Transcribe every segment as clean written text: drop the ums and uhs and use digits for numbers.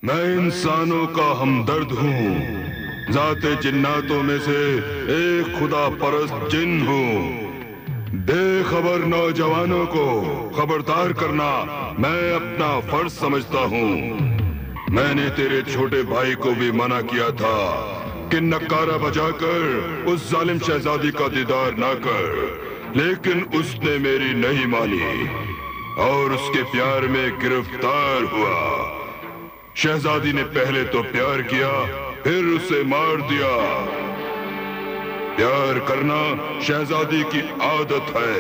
मैं इंसानों का हमदर्द हूँ, जाते जिन्नातों में से एक खुदा परस्त जिन हूँ। बेखबर नौजवानों को खबरदार करना मैं अपना फर्ज समझता हूँ। मैंने तेरे छोटे भाई को भी मना किया था कि नक्कारा बजाकर उस जालिम शहजादी का दीदार ना कर, लेकिन उसने मेरी नहीं मानी और उसके प्यार में गिरफ्तार हुआ। शहजादी ने पहले तो प्यार किया, फिर उसे मार दिया। प्यार करना शहजादी की आदत है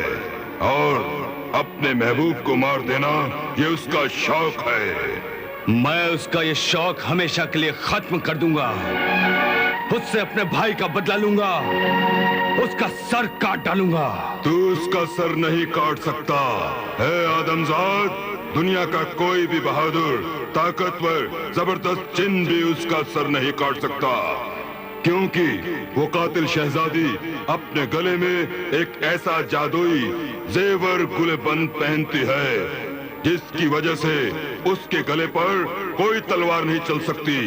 और अपने महबूब को मार देना ये उसका शौक है। मैं उसका ये शौक हमेशा के लिए खत्म कर दूंगा। उससे अपने भाई का बदला लूंगा, उसका सर काट डालूंगा। तू उसका सर नहीं काट सकता है आदमजाद। दुनिया का कोई भी बहादुर, ताकतवर, जबरदस्त जिन भी उसका सर नहीं काट सकता, क्योंकि वो कातिल शहजादी अपने गले में एक ऐसा जादुई जेवर गुलबंद पहनती है जिसकी वजह से उसके गले पर कोई तलवार नहीं चल सकती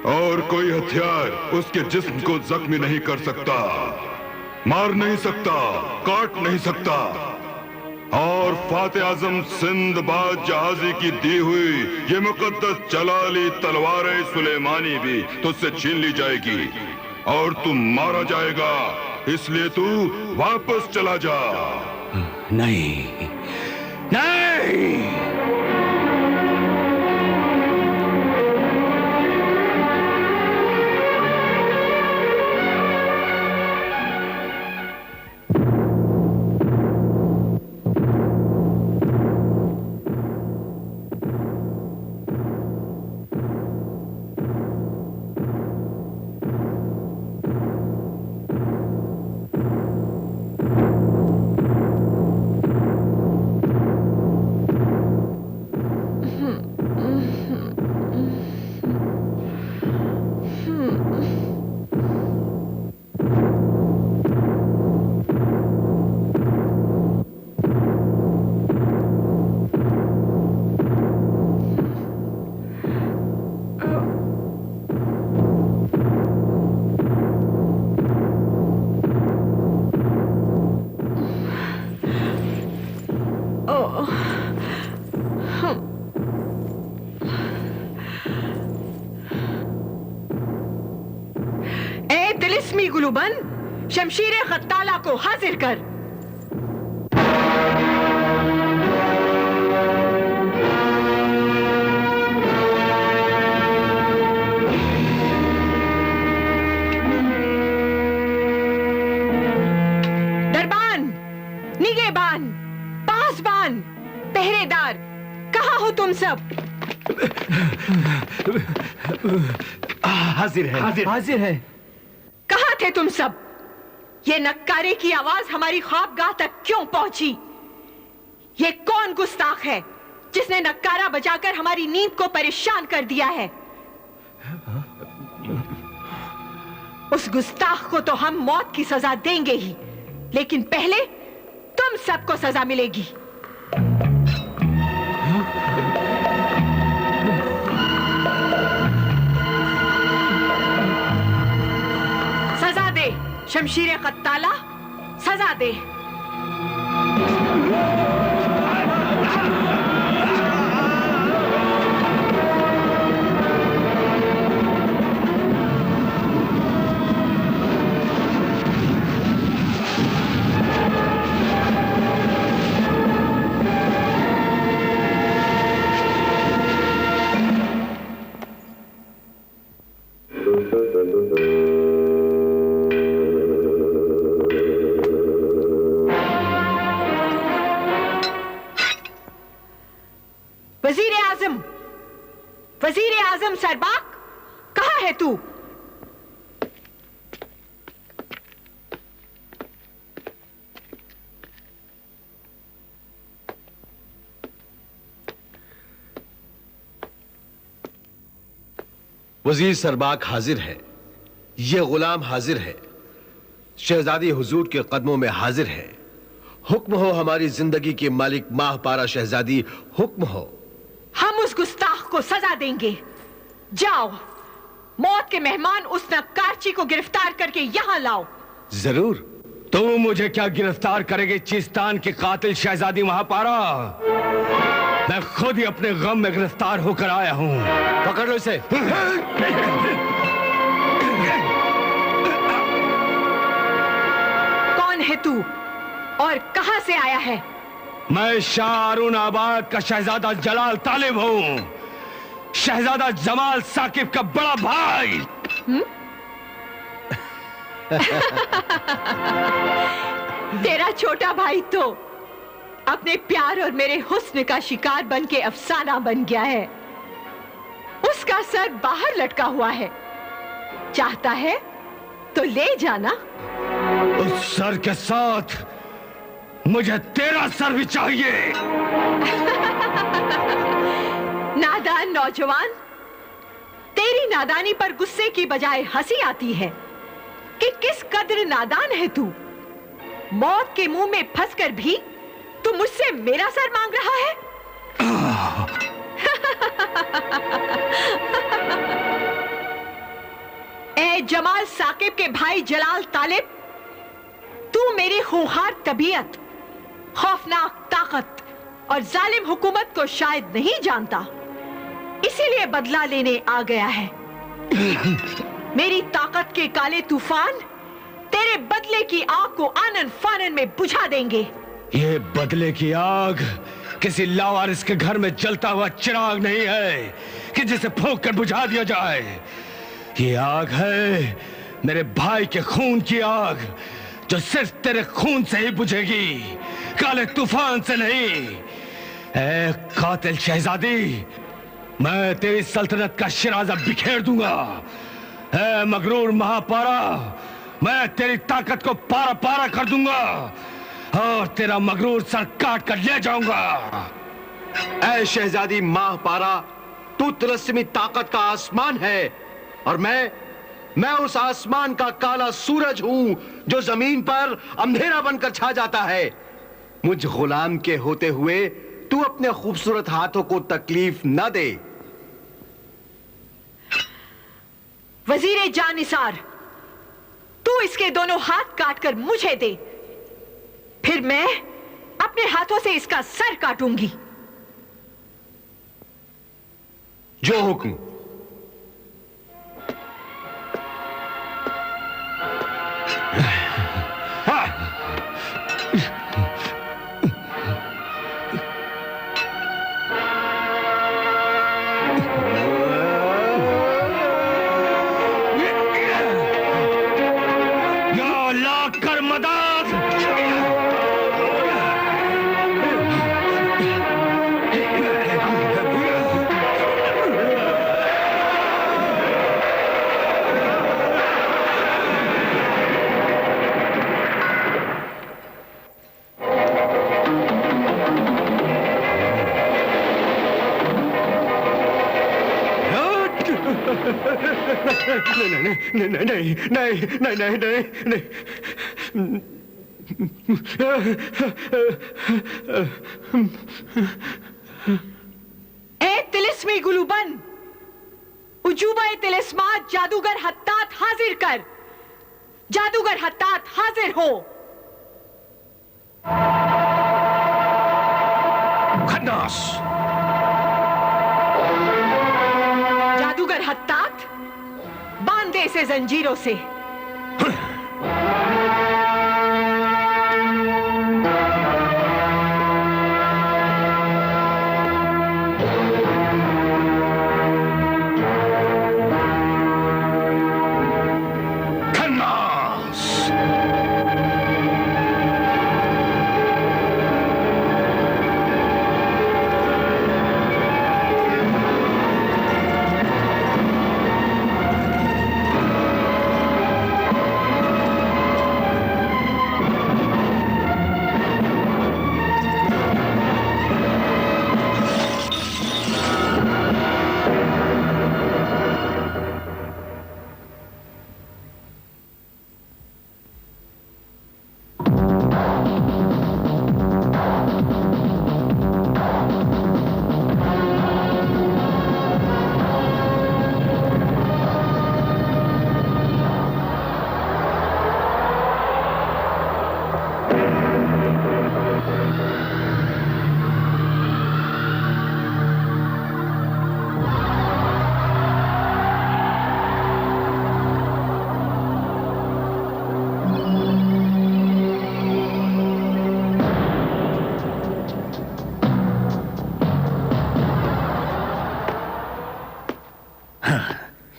और कोई हथियार उसके जिस्म को जख्मी नहीं कर सकता, मार नहीं सकता, काट नहीं सकता। और फाते आजम सिंदबाद जहाजी की दी हुई ये मुकद्दस जलाली तलवार सुलेमानी भी तुझसे छीन ली जाएगी और तू मारा जाएगा। इसलिए तू वापस चला जा। नहीं, नहीं। गुलूबन, शमशीर खत्ताला को हाजिर कर। दरबान, निगहबान, पासबान, पहरेदार, कहाँ हो तुम सब? हाजिर है, हाजिर है। कहाँ थे तुम सब? ये नक्कारे की आवाज हमारी ख्वाबगाह तक क्यों पहुंची? ये कौन गुस्ताख है जिसने नक्कारा बजाकर हमारी नींद को परेशान कर दिया है? उस गुस्ताख को तो हम मौत की सजा देंगे ही, लेकिन पहले तुम सबको सजा मिलेगी। सजा दे शमशीर खत्ताला, सजा दे। वजीर आजम सरबाक, कहाँ है तू? वजीर सरबाक हाजिर है, ये गुलाम हाजिर है, शहजादी हुजूर के कदमों में हाजिर है। हुक्म हो हमारी जिंदगी के मालिक माहपारा शहजादी, हुक्म हो। हम उस गुस्ताख को सजा देंगे। जाओ, मौत के मेहमान उस नक्कारची को गिरफ्तार करके यहां लाओ। जरूर। तू मुझे क्या गिरफ्तार करेगी, चीस्तान की कातिल शहजादी महापारा? मैं खुद ही अपने गम में गिरफ्तार होकर आया हूं। पकड़ लो इसे। कौन है तू और कहां से आया है? मैं शाह आबाद का शहजादा जलाल तालिब हूं, शहजादा जमाल साकिब का बड़ा भाई। तेरा छोटा भाई तो अपने प्यार और मेरे हुस्न का शिकार बन के अफसाना बन गया है। उसका सर बाहर लटका हुआ है, चाहता है तो ले जाना। उस सर के साथ मुझे तेरा सर भी चाहिए। नादान नौजवान, तेरी नादानी पर गुस्से की बजाय हंसी आती है कि किस कदर नादान है तू। मौत के मुंह में फंसकर भी तू मुझसे मेरा सर मांग रहा है। ए जमाल साकिब के भाई जलाल तालिब, तू मेरी खूंखार तबीयत, खौफनाक ताकत और जालिम हुकूमत को शायद नहीं जानता, इसीलिए बदला लेने आ गया है। मेरी ताकत के काले तूफान तेरे बदले की आग को आनन फानन में बुझा देंगे। ये बदले की आग किसी लावारिस के घर में जलता हुआ चिराग नहीं है कि जिसे फूंक कर बुझा दिया जाए। ये आग है मेरे भाई के खून की आग, जो सिर्फ तेरे खून से ही बुझेगी, काले तूफान से नहीं। ऐ कातिल शहजादी, मैं तेरी सल्तनत का शिराजा बिखेर दूंगा। ऐ मगरूर महापारा, मैं तेरी ताकत को पारा पारा कर दूंगा और तेरा मगरूर सर काट कर ले जाऊंगा। ऐ शहजादी महापारा, तू तिलस्मी ताकत का आसमान है और मैं उस आसमान का काला सूरज हूं जो जमीन पर अंधेरा बनकर छा जाता है। मुझ गुलाम के होते हुए तू अपने खूबसूरत हाथों को तकलीफ न दे। वजीरे जानिसार, तू इसके दोनों हाथ काटकर मुझे दे, फिर मैं अपने हाथों से इसका सर काटूंगी। जो हुक्म। नहीं। ए तिलिस्मी गुलूबन, उजूबा तिलिस्मात जादूगर हत्तात हाजिर कर। जादूगर हत्तात हाजिर हो। खन्नास। जादूगर हत्तात, बांध दे इसे जंजीरों से।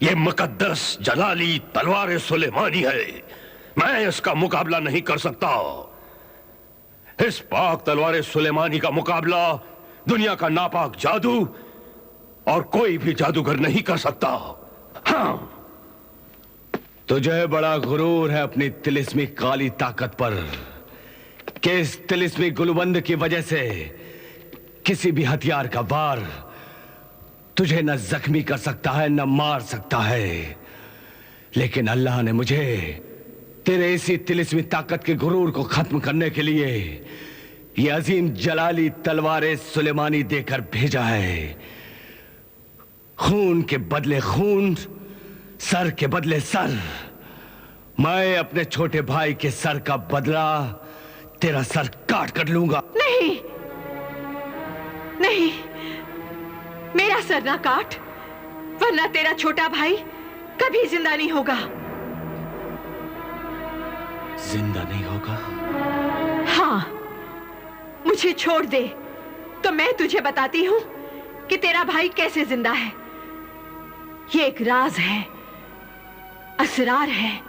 ये मुकद्दस जलाली तलवार सुलेमानी है। मैं इसका मुकाबला नहीं कर सकता। इस पाक तलवार सुलेमानी का मुकाबला दुनिया का नापाक जादू और कोई भी जादूगर नहीं कर सकता। हाँ, तुझे बड़ा गुरूर है अपनी तिलिस्मी काली ताकत पर कि इस तिलिस्मी गुलबंद की वजह से किसी भी हथियार का वार तुझे न जख्मी कर सकता है न मार सकता है। लेकिन अल्लाह ने मुझे तेरे इसी तिलिस्मी ताकत के गुरूर को खत्म करने के लिए ये अजीम जलाली तलवार सुलेमानी देकर भेजा है। खून के बदले खून, सर के बदले सर। मैं अपने छोटे भाई के सर का बदला तेरा सर काट कर लूंगा। नहीं नहीं, मेरा सर ना काट, वरना तेरा छोटा भाई कभी जिंदा नहीं होगा। जिंदा नहीं होगा? हाँ, मुझे छोड़ दे तो मैं तुझे बताती हूं कि तेरा भाई कैसे जिंदा है। ये एक राज है, असरार है।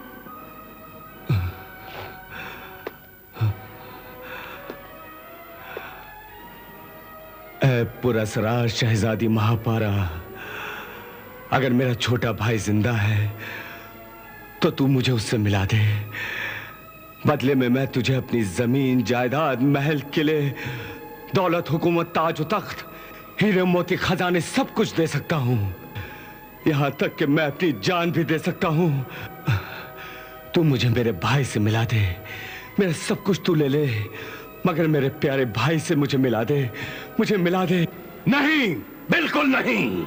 पुरअसरार शहजादी महापारा, अगर मेरा छोटा भाई जिंदा है तो तू मुझे उससे मिला दे। बदले में मैं तुझे अपनी जमीन, जायदाद, महल, किले, दौलत, हुकूमत, ताज व तख्त, हीरे मोती, खजाने सब कुछ दे सकता हूं। यहां तक कि मैं अपनी जान भी दे सकता हूं। तू मुझे मेरे भाई से मिला दे। मेरा सब कुछ तू ले ले, मगर मेरे प्यारे भाई से मुझे मिला दे, मुझे मिला दे। नहीं, बिल्कुल नहीं।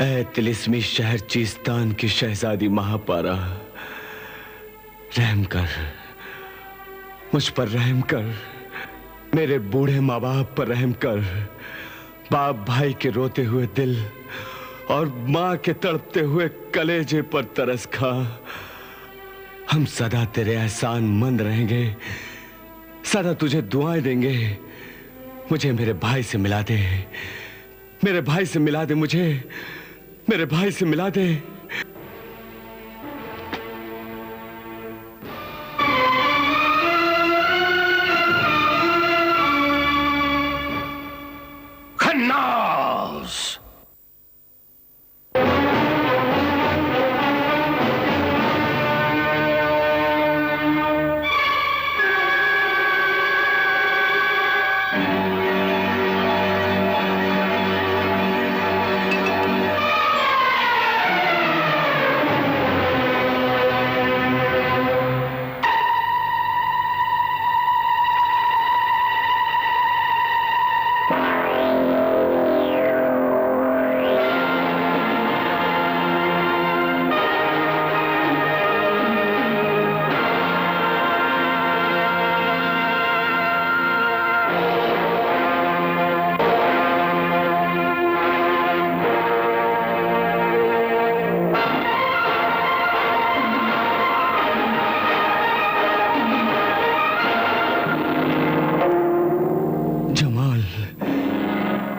ऐ तिलिस्मी शहर चीस्तान की शहजादी महापारा, रहम कर, मुझ पर रहम कर। मेरे बूढ़े माँ बाप पर रहम कर। बाप भाई के रोते हुए दिल और माँ के तड़पते हुए कलेजे पर तरस खा। हम सदा तेरे एहसान मंद रहेंगे, सदा तुझे दुआएं देंगे। मुझे मेरे भाई से मिला दे, मेरे भाई से मिला दे, मुझे मेरे भाई से मिला दे। खन्नास!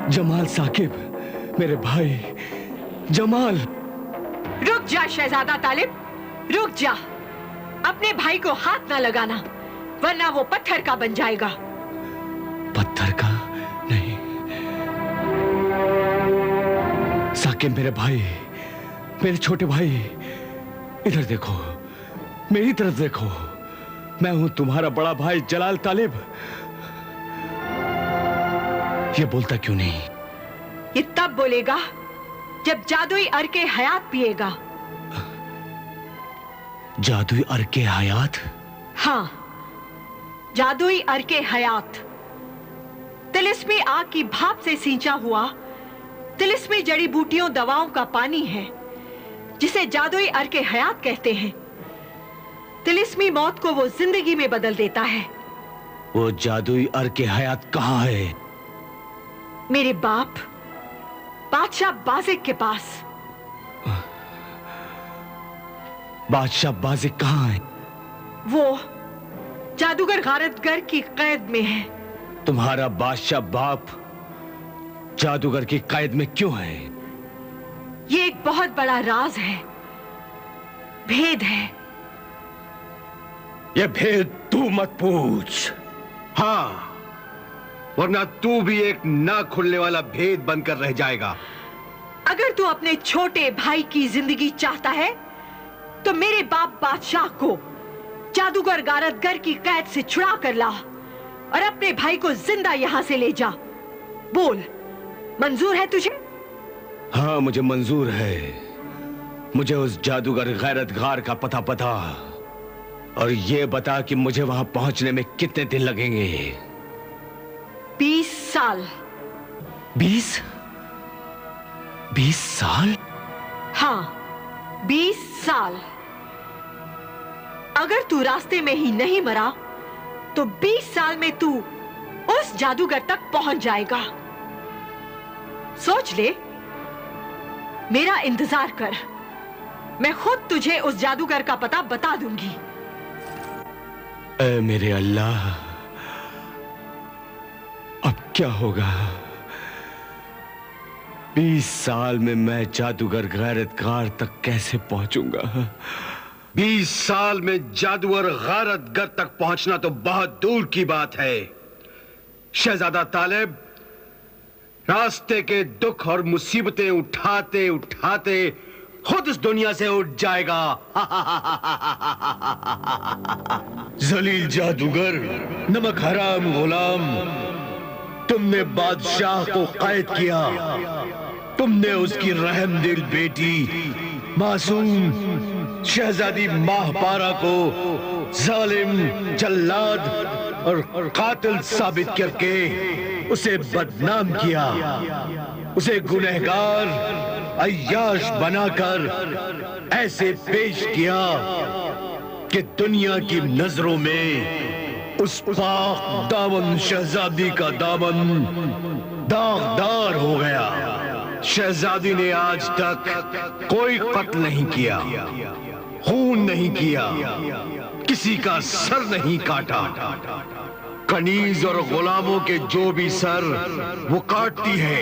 जमाल साकिब, मेरे भाई जमाल। रुक जा शहजादा तालिब, रुक जा। अपने भाई को हाथ ना लगाना, वरना वो पत्थर का बन जाएगा। पत्थर का नहीं। साकिब मेरे भाई, मेरे छोटे भाई, इधर देखो, मेरी तरफ देखो। मैं हूं तुम्हारा बड़ा भाई जलाल तालिब। ये बोलता क्यों नहीं? ये तब बोलेगा जब जादुई अर्के हयात पिएगा। जादुई अर्के हयात? हाँ, जादुई अर्के हयात तिलिस्मी आग की भाप से सींचा हुआ तिलिस्मी जड़ी बूटियों दवाओं का पानी है, जिसे जादुई अर्के हयात कहते हैं। तिलिस्मी मौत को वो जिंदगी में बदल देता है। वो जादुई अर्के हयात कहाँ है? मेरे बाप बादशाह बाजिक के पास। बादशाह बाजिक कहाँ है? वो जादूगर गारतगर की कैद में है। तुम्हारा बादशाह बाप जादूगर की कैद में क्यों है? ये एक बहुत बड़ा राज है, भेद है। ये भेद तू मत पूछ। हाँ, वरना तू भी एक ना खुलने वाला भेद बनकर रह जाएगा। अगर तू अपने छोटे भाई की जिंदगी चाहता है तो मेरे बाप बादशाह को जादूगर गारतगर की कैद से छुड़ा कर ला और अपने भाई को जिंदा यहां से ले जा। बोल, मंजूर है तुझे? हाँ, मुझे मंजूर है। मुझे उस जादूगर गैरतगार का पता और ये बता कि मुझे वहां पहुंचने में कितने दिन लगेंगे। 20 साल। 20 साल? हाँ, 20 साल। अगर तू रास्ते में ही नहीं मरा तो 20 साल में तू उस जादूगर तक पहुंच जाएगा। सोच ले, मेरा इंतजार कर, मैं खुद तुझे उस जादूगर का पता बता दूंगी। ऐ मेरे अल्लाह, अब क्या होगा? 20 साल में मैं जादूगर गैरतगार तक कैसे पहुंचूंगा? 20 साल में जादूगर गैरतगर तक पहुंचना तो बहुत दूर की बात है। शहजादा तालिब रास्ते के दुख और मुसीबतें उठाते उठाते खुद इस दुनिया से उठ जाएगा। जलील जादूगर, नमक हराम गुलाम, तुमने बादशाह को कैद किया। तुमने उसकी रहमदिल बेटी मासूम शहजादी माहपारा को जालिम, जल्लाद और कातिल साबित करके उसे बदनाम किया। उसे गुनहगार, अय्याश बनाकर ऐसे पेश किया कि दुनिया की नजरों में उस पाक दामन शहजादी का दामन दागदार हो गया। शहजादी ने आज तक कोई कत्ल नहीं किया, खून नहीं किया, किसी का सर नहीं काटा। कनीज और गुलामों के जो भी सर वो काटती है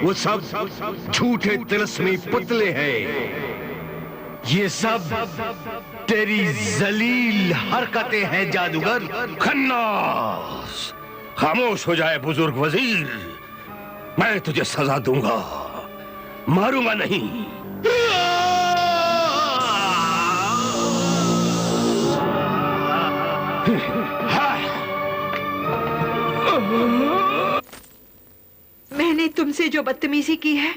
वो सब झूठे तिलस्मी पुतले हैं। ये सब तेरी जलील हरकतें हैं जादूगर। खन्नास, खामोश हो जाए बुजुर्ग वजीर। मैं तुझे सजा दूंगा, मारूंगा नहीं। मैंने तुमसे जो बदतमीजी की है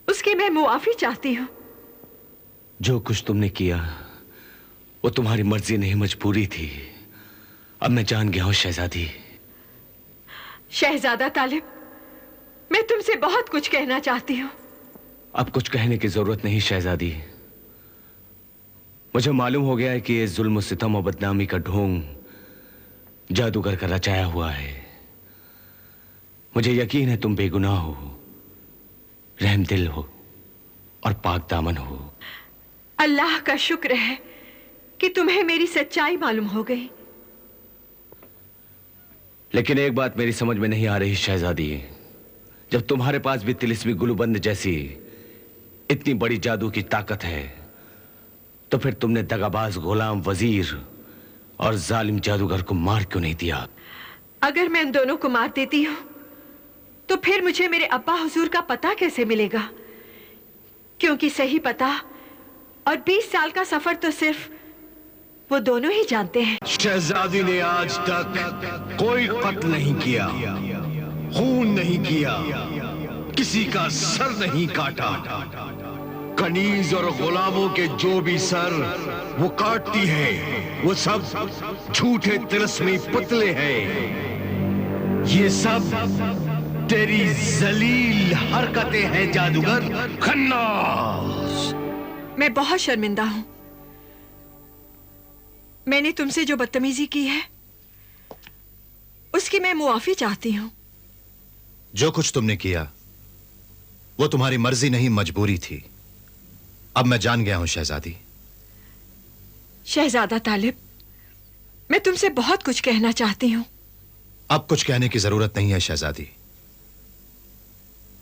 उसकी मैं मुआफी चाहती हूँ। जो कुछ तुमने किया वो तुम्हारी मर्जी नहीं, मजबूरी थी। अब मैं जान गया हूं शहजादी। शहजादा तालिब, मैं तुमसे बहुत कुछ कहना चाहती हूँ। अब कुछ कहने की जरूरत नहीं शहजादी। मुझे मालूम हो गया है कि ये जुल्म, सितम और बदनामी का ढोंग जादूगर का रचाया हुआ है। मुझे यकीन है तुम बेगुनाह हो, रहमदिल हो और पाक दामन हो। अल्लाह का शुक्र है कि तुम्हें मेरी सच्चाई मालूम हो गई। लेकिन एक बात मेरी समझ में नहीं आ रही शहजादी, जब तुम्हारे पास भी तिलिस्मी गुलूबंद जैसी इतनी बड़ी जादू की ताकत है तो फिर तुमने दगाबाज गुलाम वजीर और जालिम जादूगर को मार क्यों नहीं दिया? अगर मैं इन दोनों को मार देती हूं तो फिर मुझे मेरे अब्बा हुजूर का पता कैसे मिलेगा? क्योंकि सही पता और 20 साल का सफर तो सिर्फ वो दोनों ही जानते हैं। शहजादी ने आज तक कोई कत्ल नहीं किया, खून नहीं किया, किसी का सर नहीं काटा। कनीज और गुलामों के जो भी सर वो काटती है वो सब झूठे तिलस्मी पुतले हैं। ये सब तेरी जलील हरकतें हैं जादूगर। खन्नास, मैं बहुत शर्मिंदा हूं। मैंने तुमसे जो बदतमीजी की है उसकी मैं मुआफी चाहती हूं। जो कुछ तुमने किया वो तुम्हारी मर्जी नहीं, मजबूरी थी। अब मैं जान गया हूं शहजादी। शहजादा तालिब, मैं तुमसे बहुत कुछ कहना चाहती हूं। अब कुछ कहने की जरूरत नहीं है शहजादी।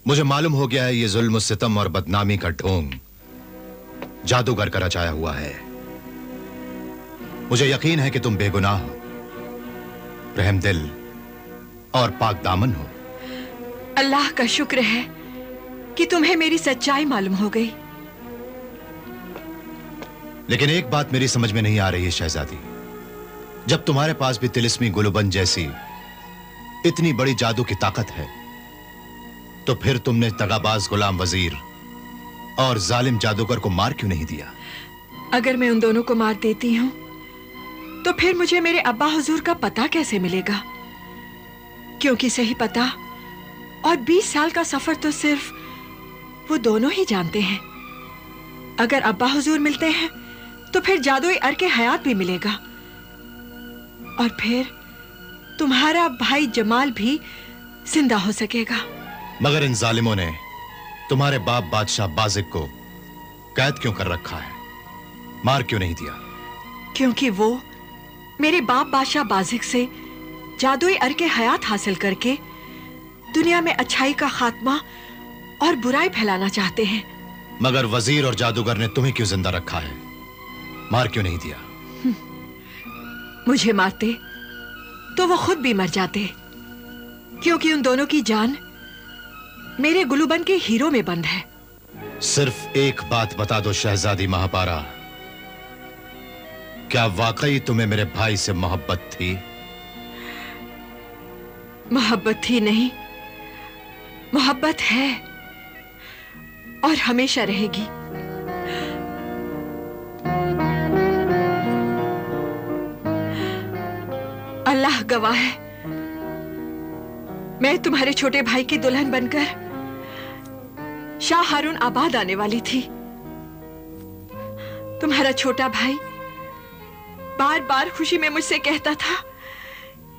मुझे मालूम हो गया है ये जुल्म सितम और बदनामी का ढोंग जादूगर का रचाया हुआ है। मुझे यकीन है कि तुम बेगुनाह हो, रहमदिल और पाक दामन हो। अल्लाह का शुक्र है कि तुम्हें मेरी सच्चाई मालूम हो गई। लेकिन एक बात मेरी समझ में नहीं आ रही है शहजादी, जब तुम्हारे पास भी तिलिस्मी गुलबन जैसी इतनी बड़ी जादू की ताकत है, तो फिर तुमने तगाबाज गुलाम वजीर और जालिम जादूगर को मार क्यों नहीं दिया? अगर मैं उन दोनों को मार देती हूं तो फिर मुझे मेरे अब्बा हुजूर का पता कैसे मिलेगा? क्योंकि सही पता और 20 साल का सफर तो सिर्फ वो दोनों ही जानते हैं। अगर अब्बा हुजूर मिलते हैं तो फिर जादुई अर्के हयात भी मिलेगा, और फिर तुम्हारा भाई जमाल भी जिंदा हो सकेगा। मगर इन जालिमों ने तुम्हारे बाप बादशाह बाजिक को कैद क्यों कर रखा है? मार क्यों नहीं दिया? क्योंकि वो मेरे बाप बादशाह बाजिक से जादुई अर्के हयात हासिल करके दुनिया में अच्छाई का खात्मा और बुराई फैलाना चाहते हैं। मगर वजीर और जादूगर ने तुम्हें क्यों जिंदा रखा है? मार क्यों नहीं दिया? मुझे मारते तो वो खुद भी मर जाते, क्योंकि उन दोनों की जान मेरे गुलूबन के हीरो में बंद है। सिर्फ एक बात बता दो शहजादी महापारा, क्या वाकई तुम्हें मेरे भाई से मोहब्बत थी? मोहब्बत थी नहीं, मोहब्बत है और हमेशा रहेगी। अल्लाह गवाह है, मैं तुम्हारे छोटे भाई की दुल्हन बनकर शाह हारून आबाद आने वाली थी। तुम्हारा छोटा भाई बार बार खुशी में मुझसे कहता था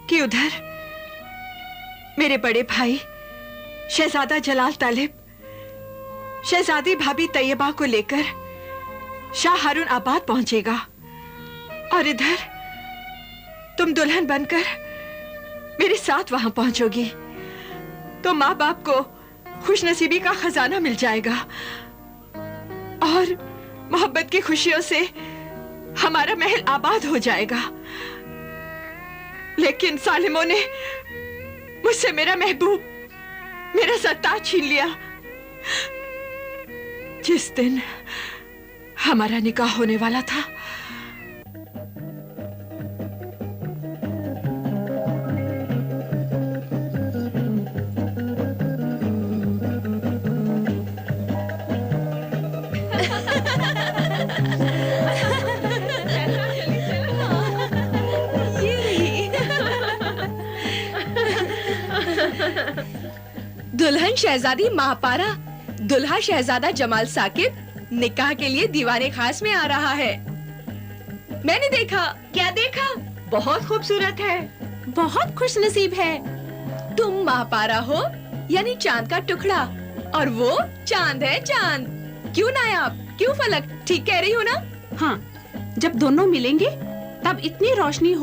कि उधर मेरे बड़े भाई शहजादा जलाल तालिब शहजादी भाभी तैयबा को लेकर शाह हारून आबाद पहुंचेगा, और इधर तुम दुल्हन बनकर मेरे साथ वहां पहुंचोगी, तो माँ बाप को खुशनसीबी का खजाना मिल जाएगा और मोहब्बत की खुशियों से हमारा महल आबाद हो जाएगा। लेकिन सालिमों ने मुझसे मेरा महबूब, मेरा सत्ताज छीन लिया। जिस दिन हमारा निकाह होने वाला था, दुल्हन शहजादी महापारा, दुल्हा शहजादा जमाल साकिब निकाह के लिए दीवाने खास में आ रहा है। मैंने देखा। क्या देखा? बहुत खूबसूरत है, बहुत खुशनसीब है। तुम महापारा हो यानी चांद का टुकड़ा, और वो चांद है चांद। क्यों नायाब, क्यों फलक, ठीक कह रही हो ना? हाँ, जब दोनों मिलेंगे तब इतनी रोशनी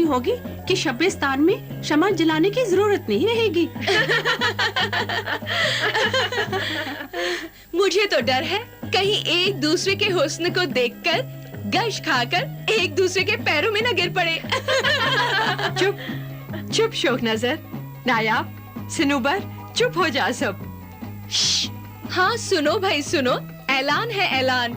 होगी कि शब्बिस्तान में शमा जलाने की जरूरत नहीं रहेगी। मुझे तो डर है कहीं एक दूसरे के हुस्न को देखकर गश खाकर एक दूसरे के पैरों में न गिर पड़े। चुप चुप शोक नजर, नायाब, सिनुबर, चुप हो जा सब। हाँ सुनो भाई सुनो, ऐलान है ऐलान,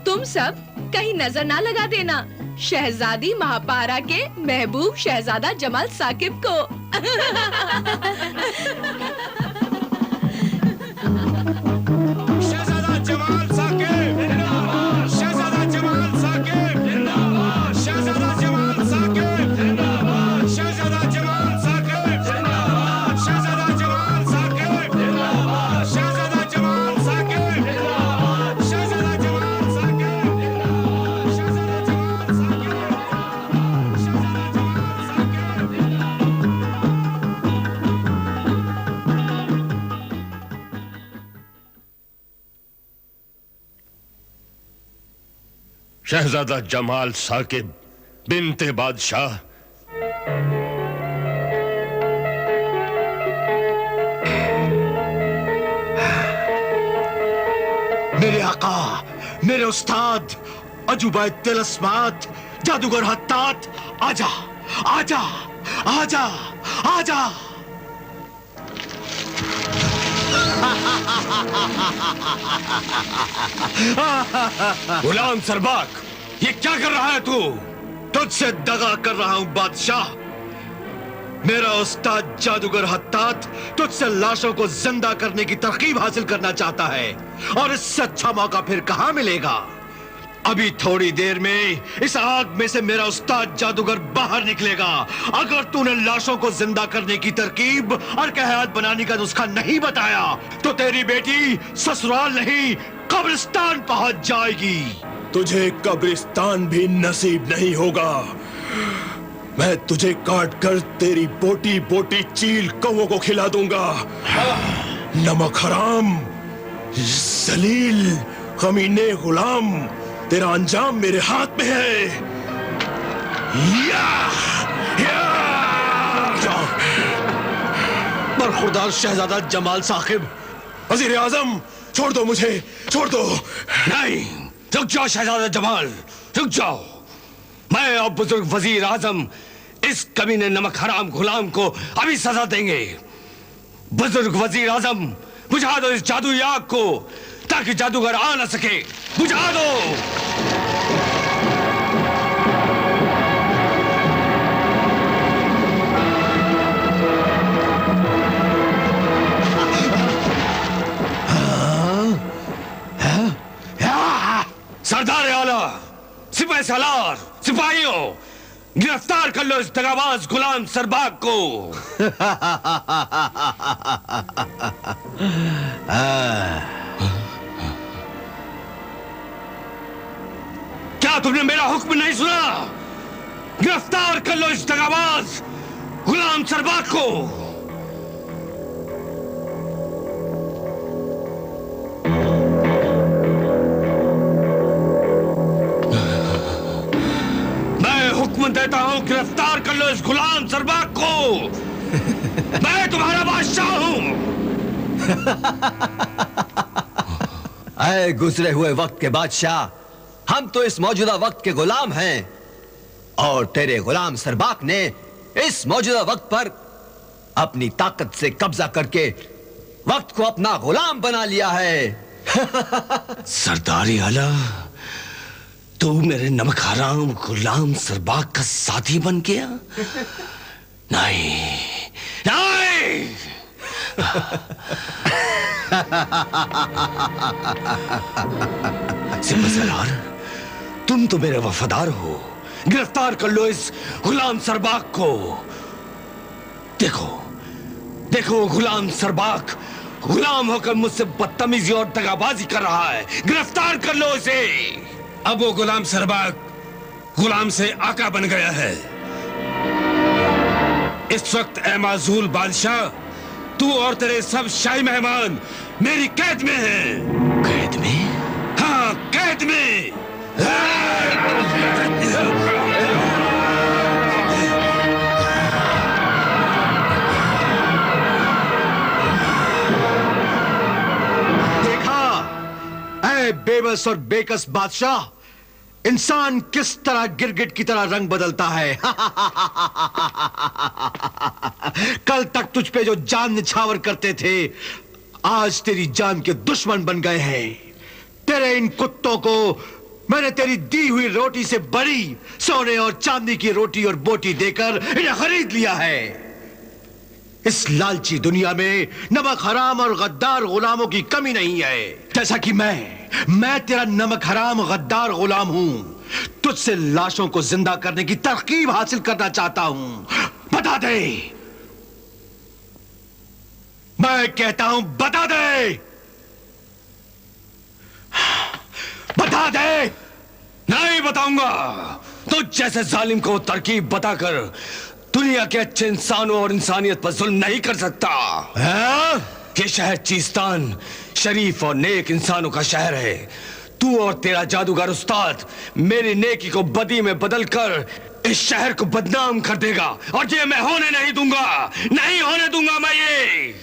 तुम सब कहीं नजर ना लगा देना शहजादी महापारा के महबूब शहजादा जमाल साकिब को। शहजादा जमाल साकिब जिंदाबाद, शहजादा जमाल साकिब जिंदाबाद, शहजादा जमाल साकिब जिंदाबाद, शहजादा जमाल साकिब जिंदाबाद, शहजादा जमाल साकिब जिंदाबाद, शहजादा जमाल साकिब जिंदाबाद, शहजादा जमाल साकिब जिंदाबाद, शहजादा जमाल साकिब जिंदाबाद, शहजादा शहजादा जमाल साकिब बिन्ते बादशाह, मेरे आका, मेरे उस्ताद, अजूबा तिलस्मात, जादूगर हत्तात, आजा, आजा, आजा, आजा। गुलाम सरबाक, ये क्या कर रहा है तू? तुझसे दगा कर रहा हूं बादशाह। मेरा उस्ताद जादूगर हत्तात तुझसे लाशों को जिंदा करने की तरकीब हासिल करना चाहता है, और इससे अच्छा मौका फिर कहां मिलेगा। अभी थोड़ी देर में इस आग में से मेरा उस्ताद जादूगर बाहर निकलेगा। अगर तूने लाशों को जिंदा करने की तरकीब और कहयात बनाने का नुस्खा नहीं बताया तो तेरी बेटी ससुराल नहीं कब्रिस्तान पहुंच जाएगी। तुझे कब्रिस्तान भी नसीब नहीं होगा। मैं तुझे काट कर तेरी बोटी बोटी चील कौवों को खिला दूंगा। नमक हराम, जलील, कमीने गुलाम, तेरा अंजाम मेरे हाथ में है। बरखुरदार शहजादा जमाल साहिब। वजीर आजम, छोड़ दो मुझे, छोड़ दो। नहीं, रुक जाओ शहजादा जमाल, रुक जाओ। मैं और बुजुर्ग वजीर आजम इस कमीने नमक हराम गुलाम को अभी सजा देंगे। बुजुर्ग वजीर आजम, बुझा दो इस जादुई आग को ताकि जादूगर आ न सके। बुझा दो। सरदार आला, सिपाही सालार, सिपाहियों, गिरफ्तार कर लो इस दगाबाज गुलाम सरबाग को। क्या तुमने मेरा हुक्म नहीं सुना? गिरफ्तार कर लो इस दगाबाज गुलाम सरबाग को। मैं हुक्म देता हूं, गिरफ्तार कर लो इस गुलाम सरबाग को। मैं तुम्हारा बादशाह हूं। ऐ गुजरे हुए वक्त के बादशाह, हम तो इस मौजूदा वक्त के गुलाम हैं, और तेरे गुलाम सरबाक ने इस मौजूदा वक्त पर अपनी ताकत से कब्जा करके वक्त को अपना गुलाम बना लिया है। सरदारी आला, तू मेरे नमक हराम गुलाम सरबाग का साथी बन गया? नहीं, नहीं। सिपहसालार, तुम तो मेरे वफादार हो। गिरफ्तार कर लो इस गुलाम सरबाग को। देखो, देखो गुलाम सरबाग गुलाम होकर मुझसे बदतमीजी और दगाबाजी कर रहा है। गिरफ्तार कर लो इसे। अब वो गुलाम सरबाग गुलाम से आका बन गया है। इस वक्त ए माजूल बादशाह, तू और तेरे सब शाही मेहमान मेरी कैद में हैं। कैद में? हाँ, कैद में। देखा ऐ बेबस और बेकस बादशाह, इंसान किस तरह गिरगिट की तरह रंग बदलता है। कल तक तुझ पे जो जान निछावर करते थे, आज तेरी जान के दुश्मन बन गए हैं। तेरे इन कुत्तों को मैंने तेरी दी हुई रोटी से बड़ी सोने और चांदी की रोटी और बोटी देकर इन्हें खरीद लिया है। इस लालची दुनिया में नमक हराम और गद्दार गुलामों की कमी नहीं है। जैसा कि मैं तेरा नमक हराम गद्दार गुलाम हूं, तुझसे लाशों को जिंदा करने की तरकीब हासिल करना चाहता हूं। बता दे, मैं कहता हूं बता दे, बता दे। नहीं बताऊंगा। तो जैसे जालिम को तरकीब बताकर दुनिया के अच्छे इंसानों और इंसानियत पर जुल्म नहीं कर सकता। ये शहर चीस्तान शरीफ और नेक इंसानों का शहर है। तू और तेरा जादूगर उस्ताद मेरी नेकी को बदी में बदलकर इस शहर को बदनाम कर देगा, और ये मैं होने नहीं दूंगा। नहीं होने दूंगा मैं ये।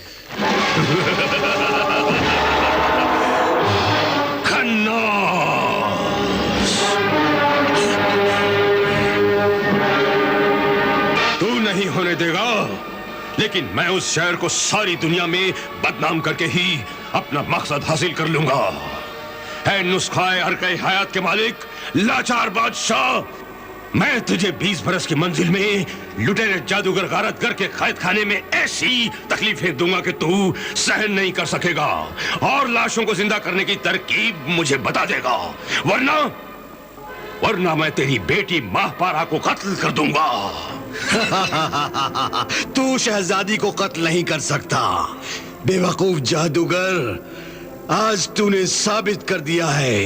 लेकिन मैं उस शहर को सारी दुनिया में बदनाम करके ही अपना मकसद हासिल कर लूंगा। है नुस्खाए अर्क़ हयात के मालिक लाचार बादशाह, मैं तुझे 20 बरस की मंजिल में लुटेरे जादूगर गारतगर के कैद खाने में ऐसी तकलीफें दूंगा कि तू सहन नहीं कर सकेगा और लाशों को जिंदा करने की तरकीब मुझे बता देगा, वरना मैं तेरी बेटी माहपारा को कत्ल कर दूंगा। तू शहजादी को कत्ल नहीं कर सकता बेवकूफ जादूगर। आज तूने साबित कर दिया है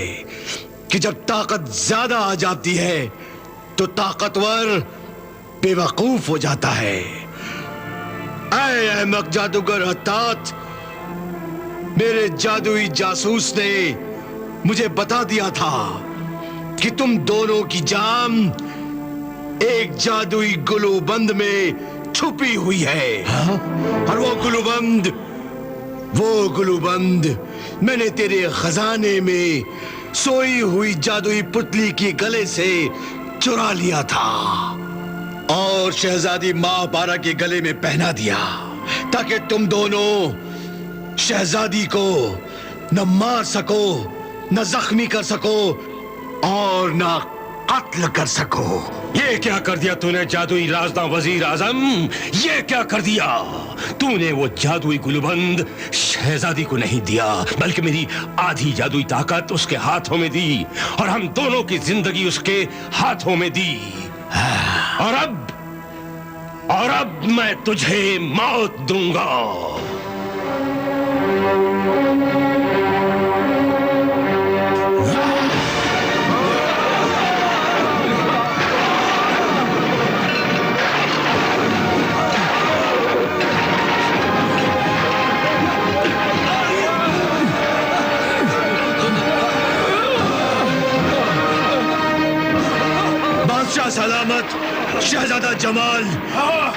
कि जब ताकत ज्यादा आ जाती है तो ताकतवर बेवकूफ हो जाता है। ऐ अहमक जादूगर हत्तात, मेरे जादुई जासूस ने मुझे बता दिया था कि तुम दोनों की जान एक जादुई गुलूबंद में छुपी हुई है। और वो गुलूबंद मैंने तेरे खजाने में सोई हुई जादुई पुतली के गले से चुरा लिया था और शहजादी माहपारा के गले में पहना दिया ताकि तुम दोनों शहजादी को न मार सको, न जख्मी कर सको और न कत्ल कर सको। ये क्या कर दिया तूने जादुई राजदा वजीर आजम? ये क्या कर दिया तूने? वो जादुई गुलबंद शहजादी को नहीं दिया बल्कि मेरी आधी जादुई ताकत उसके हाथों में दी और हम दोनों की जिंदगी उसके हाथों में दी। और अब मैं तुझे मौत दूंगा। सलामत शहजादा जमाल,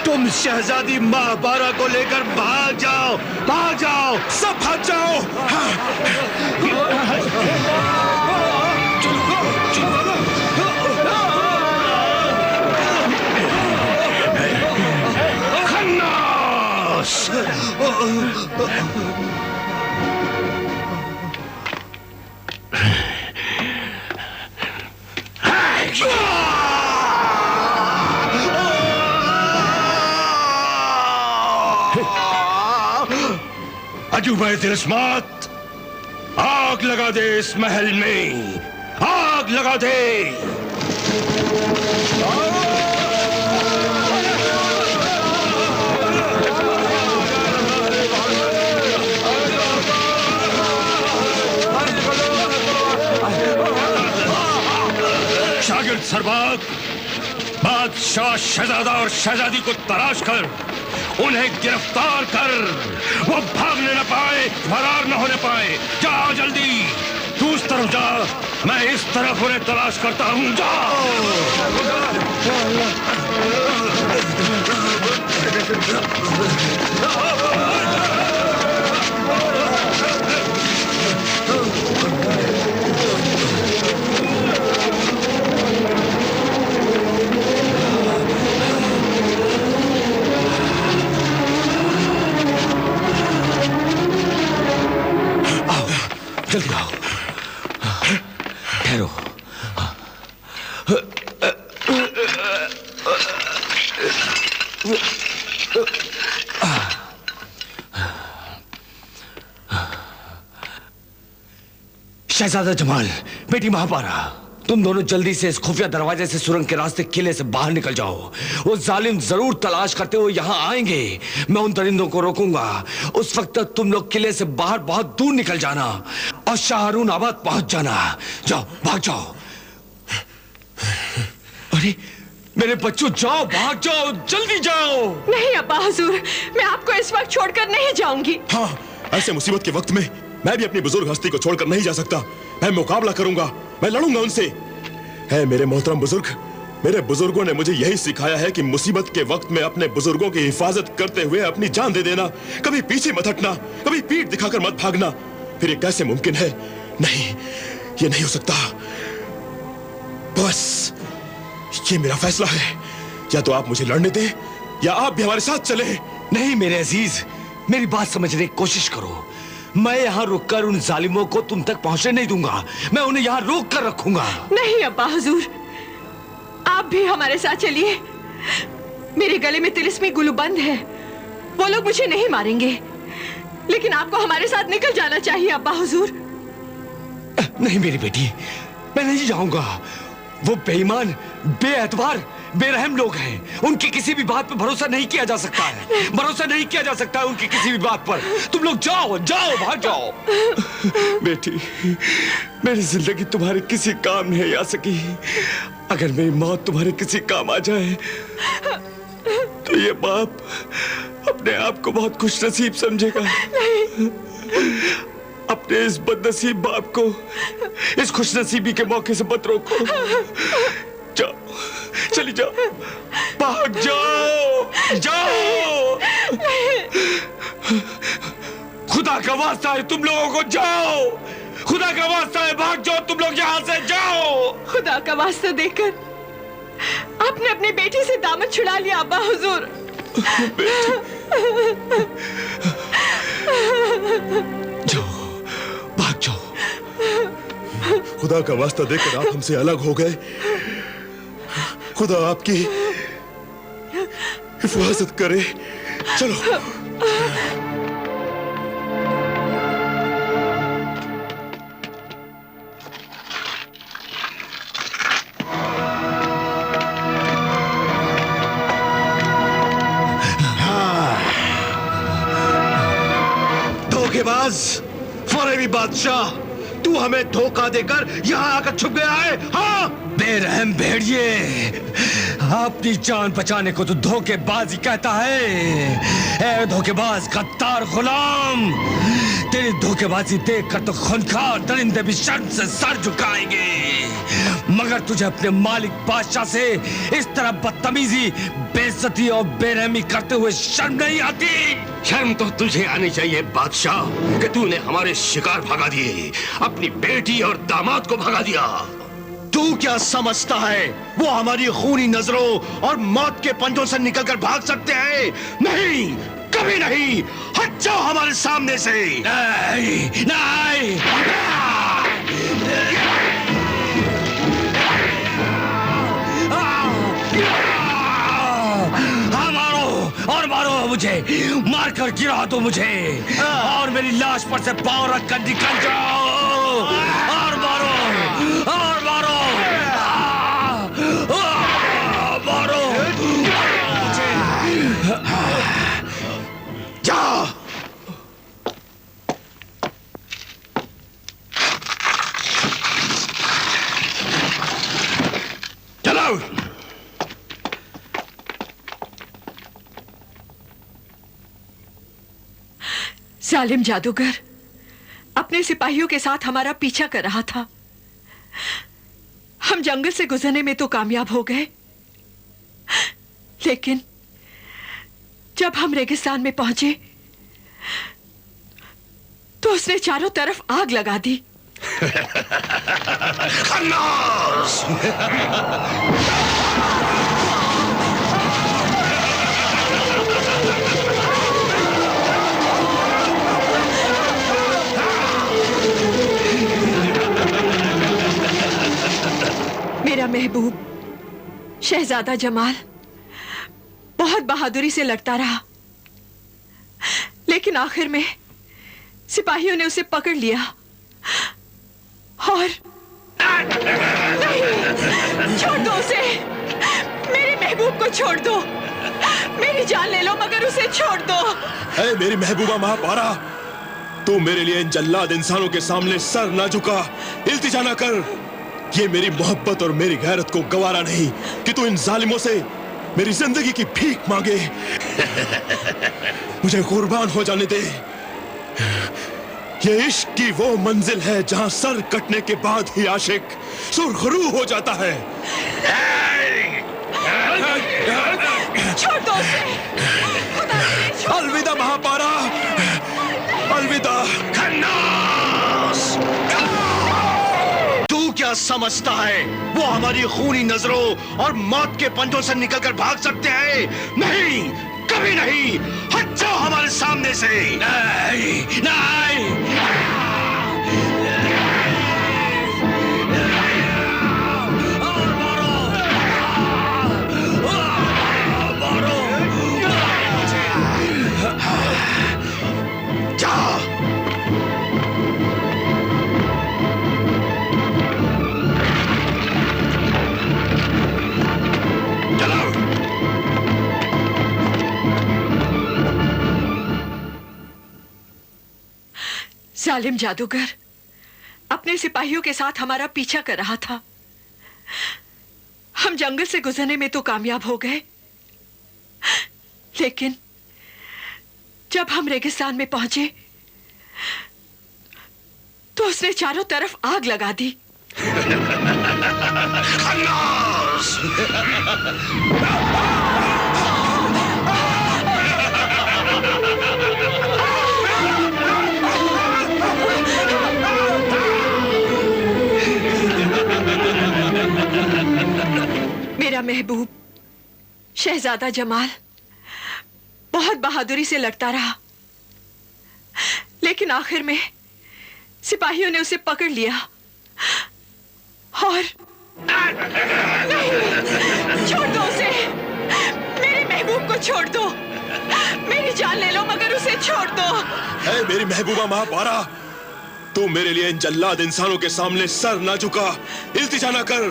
तुम शहजादी माहपारा को लेकर भाग जाओ, भाग जाओ, सब भाग जाओ। खन्नास! अजूबा तिलिस्मात, आग लगा दे इस महल में, आग लगा दे। शागिर्द सरबाग, बादशाह शहजादा और शहजादी को तलाश कर, उन्हें गिरफ्तार कर, वो भागने न पाए, फरार न होने पाए। जा जल्दी, तू उस तरफ जा, मैं इस तरफ उन्हें तलाश करता हूं। जा। जल्दी आओ, ठहरो। शहजादा जमाल, बेटी महापारा, तुम दोनों जल्दी से इस खुफिया दरवाजे से सुरंग के रास्ते किले से बाहर निकल जाओ। वो जालिम जरूर तलाश करते हुए यहाँ आएंगे। मैं उन दरिंदों को रोकूंगा। उस वक्त तक तुम लोग किले से बाहर बहुत दूर निकल जाना और शाहरून आबाद पहुंच जाना। जाओ, भाग जाओ। अरे मेरे बच्चों, जाओ, भाग जाओ, जल्दी जाओ। नहीं अब्बा हुजूर, मैं आपको इस वक्त छोड़कर नहीं जाऊंगी। हाँ, ऐसे मुसीबत के वक्त में मैं भी अपनी बुजुर्ग हस्ती को छोड़कर नहीं जा सकता। मैं मुकाबला करूंगा, मैं लड़ूंगा उनसे। है मेरे मोहतरम बुजुर्ग, मेरे बुजुर्गों ने मुझे यही सिखाया है कि मुसीबत के वक्त में अपने बुजुर्गों की हिफाजत करते हुए अपनी जान दे देना, कभी पीछे मत हटना, कभी पीठ दिखाकर मत भागना। फिर ये कैसे मुमकिन है? नहीं, ये नहीं हो सकता। बस ये मेरा फैसला है, या तो आप मुझे लड़ने दें या आप भी हमारे साथ चले। नहीं मेरे अजीज, मेरी बात समझने की कोशिश करो। मैं यहाँ रुककर उन जालिमों को तुम तक पहुंचने नहीं दूंगा। मैं उन्हें यहाँ रोक कर रखूंगा। नहीं अब्बा हुजूर, आप भी हमारे साथ चलिए। मेरे गले में तिलिस्मी गुलूबंद है। वो लोग मुझे नहीं मारेंगे, लेकिन आपको हमारे साथ निकल जाना चाहिए अब्बा हुजूर। नहीं मेरी बेटी, मैं नहीं जाऊंगा। वो बेईमान, बेएतबार, बेरहम लोग हैं। उनकी किसी भी बात पर भरोसा नहीं किया जा सकता है। भरोसा नहीं किया जा सकता है उनकी किसी भी बात पर। तुम लोग जाओ जाओ, भाग जाओ। बेटी, मेरी जिंदगी तुम्हारे किसी काम नहीं आ सकी। अगर मेरी मौत तुम्हारे किसी काम आ जाए तो ये बाप अपने आप को बहुत खुशनसीब समझेगा। अपने इस बदनसीब बाप को इस खुशनसीबी के मौके से मत रोको। जाओ, चली जाओ, भाग जाओ, जाओ। खुदा का वास्ता है, तुम लोगों को जाओ। खुदा का वास्ता है, भाग जाओ तुम लोग यहाँ से, जाओ। खुदा का वास्ता देकर आपने अपनी बेटी से दामन छुड़ा लिया अब्बा हुजूर। जाओ, भाग जाओ। खुदा का वास्ता देकर आप हमसे अलग हो गए। खुदा आपकी हिफाजत करे। चलो। धोखेबाज, फरेबी बादशाह, तू हमें धोखा देकर यहाँ आकर छुप गया है। हाँ, बेरहम भेड़िए, अपनी जान बचाने को तो धोखेबाजी कहता है। ए धोखेबाज, गद्दार गुलाम, तेरी धोखेबाजी देखकर तो खूंखार दरिंदे भी शर्म से सर झुकाएंगे, मगर तुझे अपने मालिक बादशाह से इस तरह बदतमीजी, बेइज्जती और बेरहमी करते हुए शर्म नहीं आती? शर्म तो तुझे आनी चाहिए बादशाह कि तूने हमारे शिकार भगा दिए, अपनी बेटी और दामाद को भगा दिया। तू क्या समझता है वो हमारी खूनी नजरों और मौत के पंजों से निकलकर भाग सकते हैं? नहीं, कभी नहीं। हट जाओ हमारे सामने से। नहीं, नहीं। और मारो मुझे, मार कर गिरा दो मुझे, और मेरी लाश पर से पांव रख कर निकल जाओ। और मारो, और मारो, मारो मुझे। जाओ। चलो। जालिम जादूगर अपने सिपाहियों के साथ हमारा पीछा कर रहा था। हम जंगल से गुजरने में तो कामयाब हो गए, लेकिन जब हम रेगिस्तान में पहुंचे तो उसने चारों तरफ आग लगा दी। खन्नास! मेरा महबूब शहजादा जमाल बहुत बहादुरी से लड़ता रहा, लेकिन आखिर में सिपाहियों ने उसे पकड़ लिया और नहीं, छोड़ दो उसे। मेरे महबूब को छोड़ दो। मेरी जान ले लो मगर उसे छोड़ दो। ऐ मेरी महबूबा महापारा, तू मेरे लिए इन जल्लाद इंसानों के सामने सर ना झुका, इल्तिजा ना कर। ये मेरी मोहब्बत और मेरी गैरत को गवारा नहीं कि तू इन जालिमों से मेरी जिंदगी की भीख मांगे। मुझे कुर्बान हो जाने दे। ये इश्क की वो मंजिल है जहां सर कटने के बाद ही आशिक सुरखरू हो जाता है। छोड़ दो उसे। अलविदा महापारा, अलविदा। खन्नास! तू क्या समझता है वो हमारी खूनी नजरों और मौत के पंजों से निकलकर भाग सकते हैं? नहीं, कभी कभी नहीं। हट जाओ हमारे सामने से। नहीं नहीं। जालिम जादूगर अपने सिपाहियों के साथ हमारा पीछा कर रहा था। हम जंगल से गुजरने में तो कामयाब हो गए, लेकिन जब हम रेगिस्तान में पहुंचे तो उसने चारों तरफ आग लगा दी। मेरा महबूब शहजादा जमाल बहुत बहादुरी से लड़ता रहा, लेकिन आखिर में सिपाहियों ने उसे पकड़ लिया और नहीं, छोड़ दो उसे। मेरे महबूब को छोड़ दो। मेरी जान ले लो मगर उसे छोड़ दो। ऐ मेरी महबूबा महापारा, तू मेरे लिए इन जल्लाद इंसानों के सामने सर ना झुका, इल्तिजा ना कर।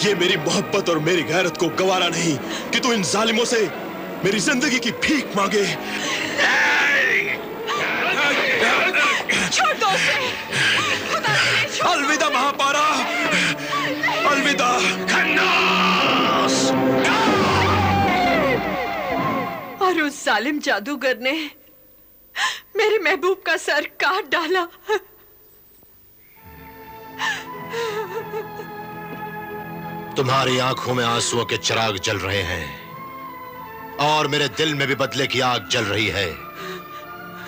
ये मेरी मोहब्बत और मेरी गैरत को गवारा नहीं कि तू इन जालिमों से मेरी जिंदगी की भीख मांगे। छोड़ दो उसे। खुदा के लिए छोड़ दो। अलविदा महापारा, अलविदा। और उस जालिम जादूगर ने मेरे महबूब का सर काट डाला। तुम्हारी आंखों में आंसुओं के चिराग जल रहे हैं और मेरे दिल में भी बदले की आग जल रही है।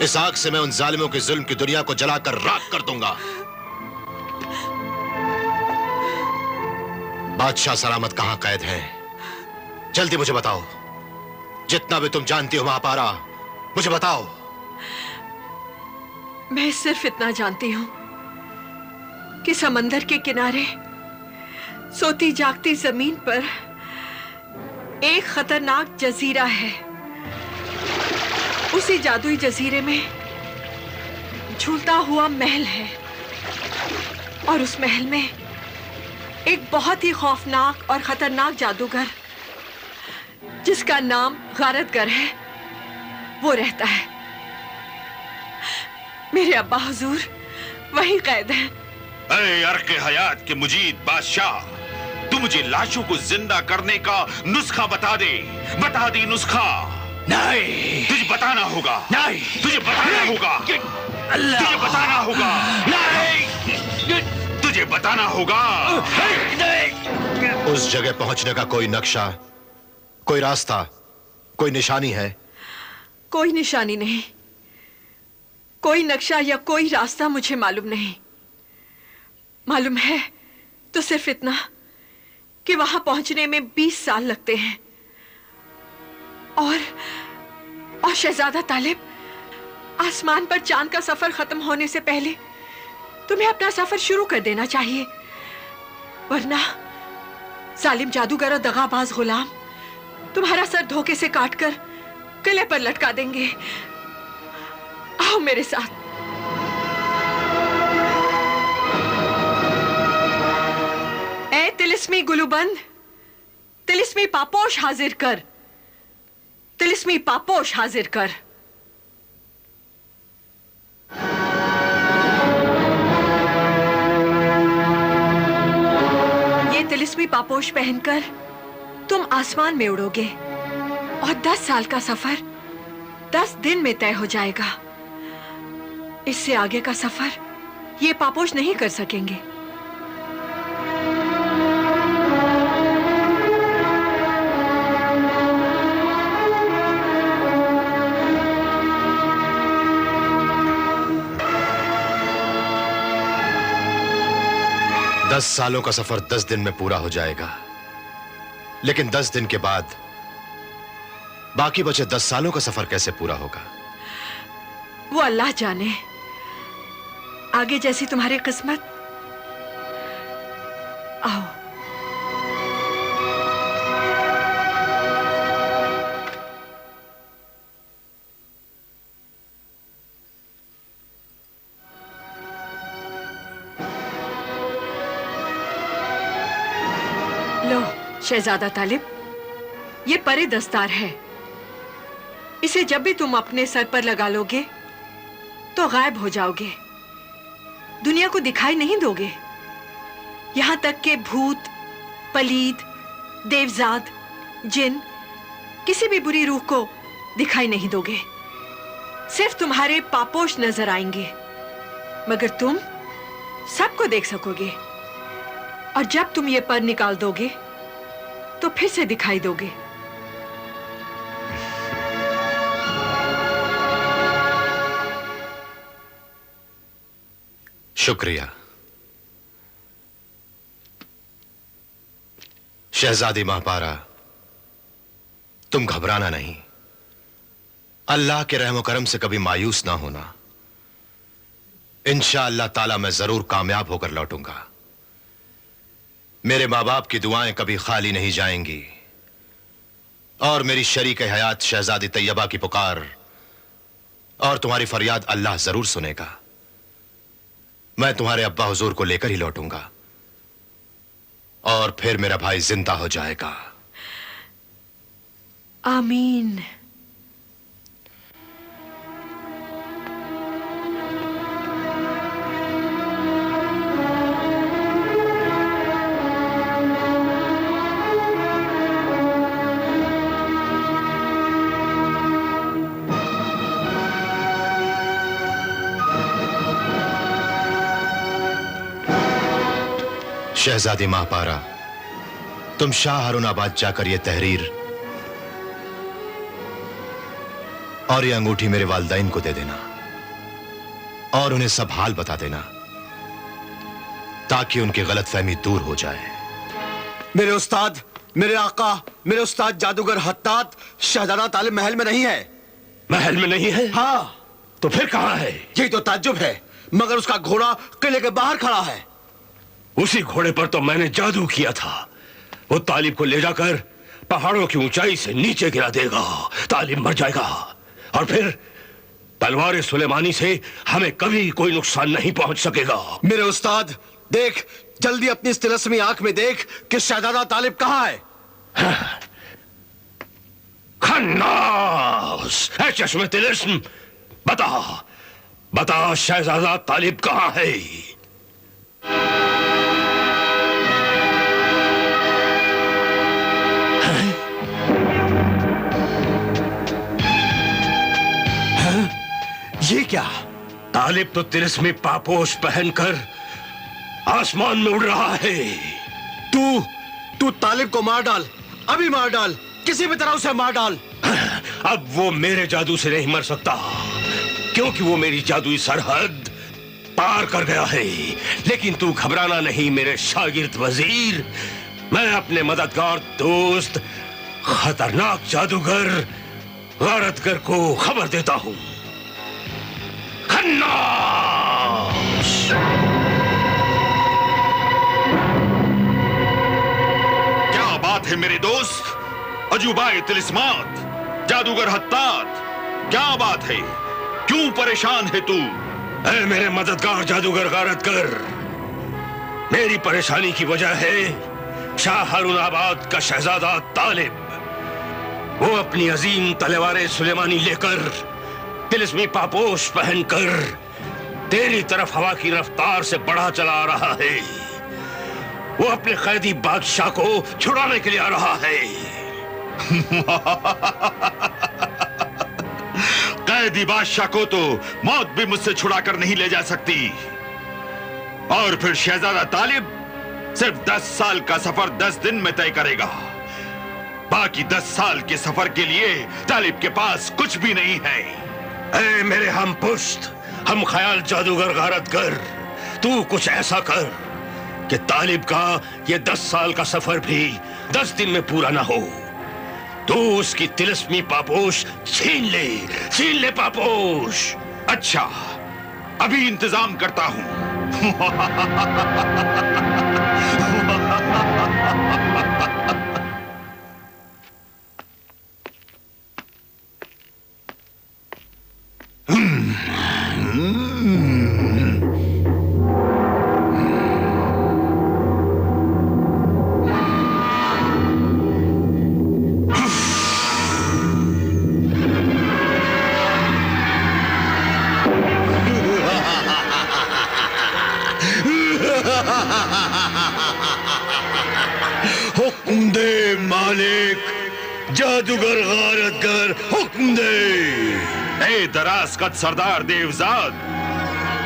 इस आग से मैं उन जालिमों के जुल्म की दुनिया को जलाकर राख कर दूंगा। बादशाह सलामत कहां कैद है? जल्दी मुझे बताओ। जितना भी तुम जानती हो महापारा, मुझे बताओ। मैं सिर्फ इतना जानती हूं कि समंदर के किनारे सोती जागती जमीन पर एक खतरनाक जजीरा है। उसी जादुई जजीरे में झूलता हुआ महल है और उस महल में एक बहुत ही खौफनाक और खतरनाक जादूगर जिसका नाम गारतगर है, वो रहता है। मेरे अब्बा हुजूर वही कैद हैं। अरे अर्के हयात के मुजीद बादशाह, तू मुझे लाशों को जिंदा करने का नुस्खा बता दे। बता दे नुस्खा। नहीं, तुझे बताना होगा। नहीं, तुझे बताना होगा। तुझे बताना होगा। नहीं, तुझे बताना होगा। उस जगह पहुंचने का कोई नक्शा, कोई रास्ता, कोई निशानी है? कोई निशानी नहीं, कोई नक्शा या कोई रास्ता मुझे मालूम नहीं। मालूम है तो सिर्फ इतना कि वहां पहुंचने में 20 साल लगते हैं और शहजादा तालिब, आसमान पर चांद का सफर खत्म होने से पहले तुम्हें अपना सफर शुरू कर देना चाहिए, वरना जालिम जादूगर और दगाबाज गुलाम तुम्हारा सर धोखे से काटकर किले पर लटका देंगे। आओ मेरे साथ। ए तिलिस्मी गुलूबंद, तिलिस्मी पापोश हाजिर कर। तिलिस्मी पापोश हाजिर कर। ये तिलिस्मी पापोश पहनकर तुम आसमान में उड़ोगे और 10 साल का सफर 10 दिन में तय हो जाएगा। इससे आगे का सफर ये पापोश नहीं कर सकेंगे। दस सालों का सफर 10 दिन में पूरा हो जाएगा, लेकिन 10 दिन के बाद बाकी बचे 10 सालों का सफर कैसे पूरा होगा? वो अल्लाह जाने। आगे जैसी तुम्हारी किस्मत। आओ। लो शहजादा तालिब, ये परे दस्तार है। इसे जब भी तुम अपने सर पर लगा लोगे तो गायब हो जाओगे, दुनिया को दिखाई नहीं दोगे। यहां तक कि भूत, पलीद, देवजात, जिन, किसी भी बुरी रूह को दिखाई नहीं दोगे। सिर्फ तुम्हारे पापोश नजर आएंगे, मगर तुम सबको देख सकोगे। और जब तुम ये पर निकाल दोगे तो फिर से दिखाई दोगे। शुक्रिया शहजादी महापारा, तुम घबराना नहीं। अल्लाह के रहम करम से कभी मायूस ना होना। इंशाअल्लाह ताला मैं जरूर कामयाब होकर लौटूंगा। मेरे माँ बाप की दुआएं कभी खाली नहीं जाएंगी और मेरी शरीक हयात शहजादी तैयबा की पुकार और तुम्हारी फरियाद अल्लाह जरूर सुनेगा। मैं तुम्हारे अब्बा हुजूर को लेकर ही लौटूंगा और फिर मेरा भाई जिंदा हो जाएगा। आमीन। शहजादी महापारा, तुम शाह हारूनाबाद जाकर यह तहरीर और यह अंगूठी मेरे वालिदैन को दे देना और उन्हें सब हाल बता देना ताकि उनकी गलतफहमी दूर हो जाए। मेरे उस्ताद, मेरे आका, मेरे उस्ताद जादूगर हत्तात शहजादा तालिब महल में नहीं है। महल में नहीं है? हाँ। तो फिर कहां है? यही तो ताज्जुब है, मगर उसका घोड़ा किले के बाहर खड़ा है। उसी घोड़े पर तो मैंने जादू किया था। वो तालिब को ले जाकर पहाड़ों की ऊंचाई से नीचे गिरा देगा, तालिब मर जाएगा और फिर तलवार सुलेमानी से हमें कभी कोई नुकसान नहीं पहुंच सकेगा। मेरे उस्ताद, देख जल्दी अपनी इस तिलस्मी आंख में देख कि शहजादा तालिब कहां है। खन्नास, ऐ चश्मे तिलिस्म, बता शहजादा तालिब कहां है? ये क्या? तालिब तो तिलिस्मी पापोश पहनकर आसमान में उड़ रहा है। तू तालिब को मार डाल, अभी मार डाल, किसी भी तरह उसे मार डाल। अब वो मेरे जादू से नहीं मर सकता, क्योंकि वो मेरी जादुई सरहद पार कर गया है। लेकिन तू घबराना नहीं मेरे शागिर्द वजीर, मैं अपने मददगार दोस्त खतरनाक जादूगर गारतगर को खबर देता हूं। खन्नास! क्या बात है मेरे दोस्त, अजूबाए तिलिस्मात, जादूगर हत्तात, क्या बात है? क्यों परेशान है तू? ऐ मेरे मददगार जादूगर गारतगर, मेरी परेशानी की वजह है शाह हारूनाबाद का शहजादा तालिब। वो अपनी अजीम तलवार सुलेमानी लेकर तिलिस्मी पापोश पहनकर तेरी तरफ हवा की रफ्तार से बढ़ा चला आ रहा है। वो अपने कैदी बादशाह को छुड़ाने के लिए आ रहा है। कैदी बादशाह को तो मौत भी मुझसे छुड़ाकर नहीं ले जा सकती। और फिर शहजादा तालिब सिर्फ 10 साल का सफर 10 दिन में तय करेगा। बाकी 10 साल के सफर के लिए तालिब के पास कुछ भी नहीं है। ऐ मेरे हम पुश्त, हम ख्याल जादूगर गारतगर, तू कुछ ऐसा कर कि तालिब का ये 10 साल का सफर भी 10 दिन में पूरा ना हो। तू उसकी तिलिस्मी पापोश छीन ले पापोश। अच्छा, अभी इंतजाम करता हूं। हुक्म दे मालिक, जादूगर गारतगर, हुक्म दे। ए दराज कद सरदार देवजाद,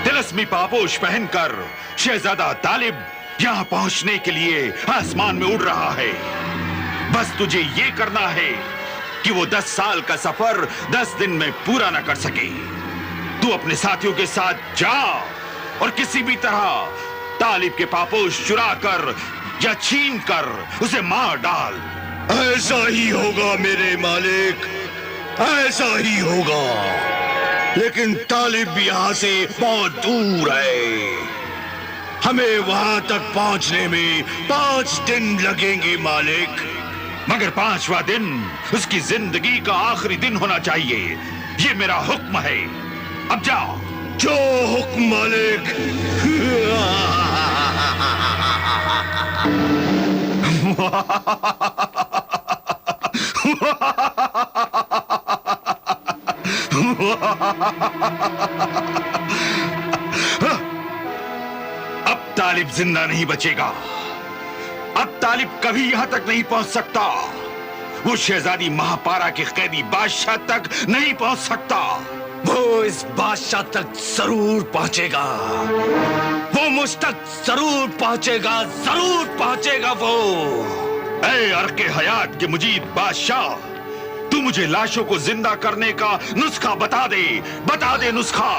तिलस्मी पापोश पहनकर शहजादा तालिब यहां पहुंचने के लिए आसमान में उड़ रहा है। बस तुझे ये करना है कि वो 10 साल का सफर 10 दिन में पूरा ना कर सके। तू अपने साथियों के साथ जा और किसी भी तरह तालिब के पापोश चुरा कर या छीन कर उसे मार डाल। ऐसा ही होगा मेरे मालिक, ऐसा ही होगा। लेकिन तालिब यहां से बहुत दूर है, हमें वहां तक पहुंचने में 5 दिन लगेंगे मालिक। मगर 5वां दिन उसकी जिंदगी का आखिरी दिन होना चाहिए, ये मेरा हुक्म है। अब जाओ। जो हुक्म मालिक। अब तालिब जिंदा नहीं बचेगा। अब तालिब कभी यहां तक नहीं पहुंच सकता। वो शहजादी महापारा के कैदी बादशाह तक नहीं पहुंच सकता। वो इस बादशाह तक जरूर पहुंचेगा, वो मुझ तक जरूर पहुंचेगा, जरूर पहुंचेगा वो। ऐ अर्के हयात के मुजीद बादशाह, तू मुझे लाशों को जिंदा करने का नुस्खा बता दे नुस्खा।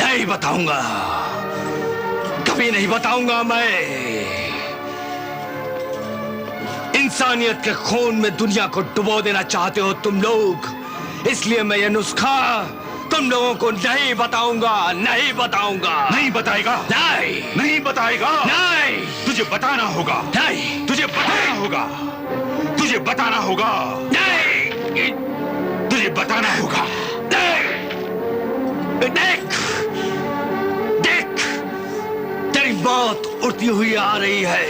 नहीं बताऊंगा, कभी नहीं बताऊंगा मैं। इंसानियत के खून में दुनिया को डुबो देना चाहते हो तुम लोग, इसलिए मैं ये नुस्खा तुम लोगों को नहीं बताऊंगा, नहीं बताऊंगा। नहीं बताएगा? नहीं बताएगा? नहीं। तुझे बताना होगा। नहीं। तुझे बताना होगा। तुझे बताना होगा। नहीं। तुझे बताना होगा। नहीं। देख, देख, तेरी मौत उड़ती हुई आ रही है।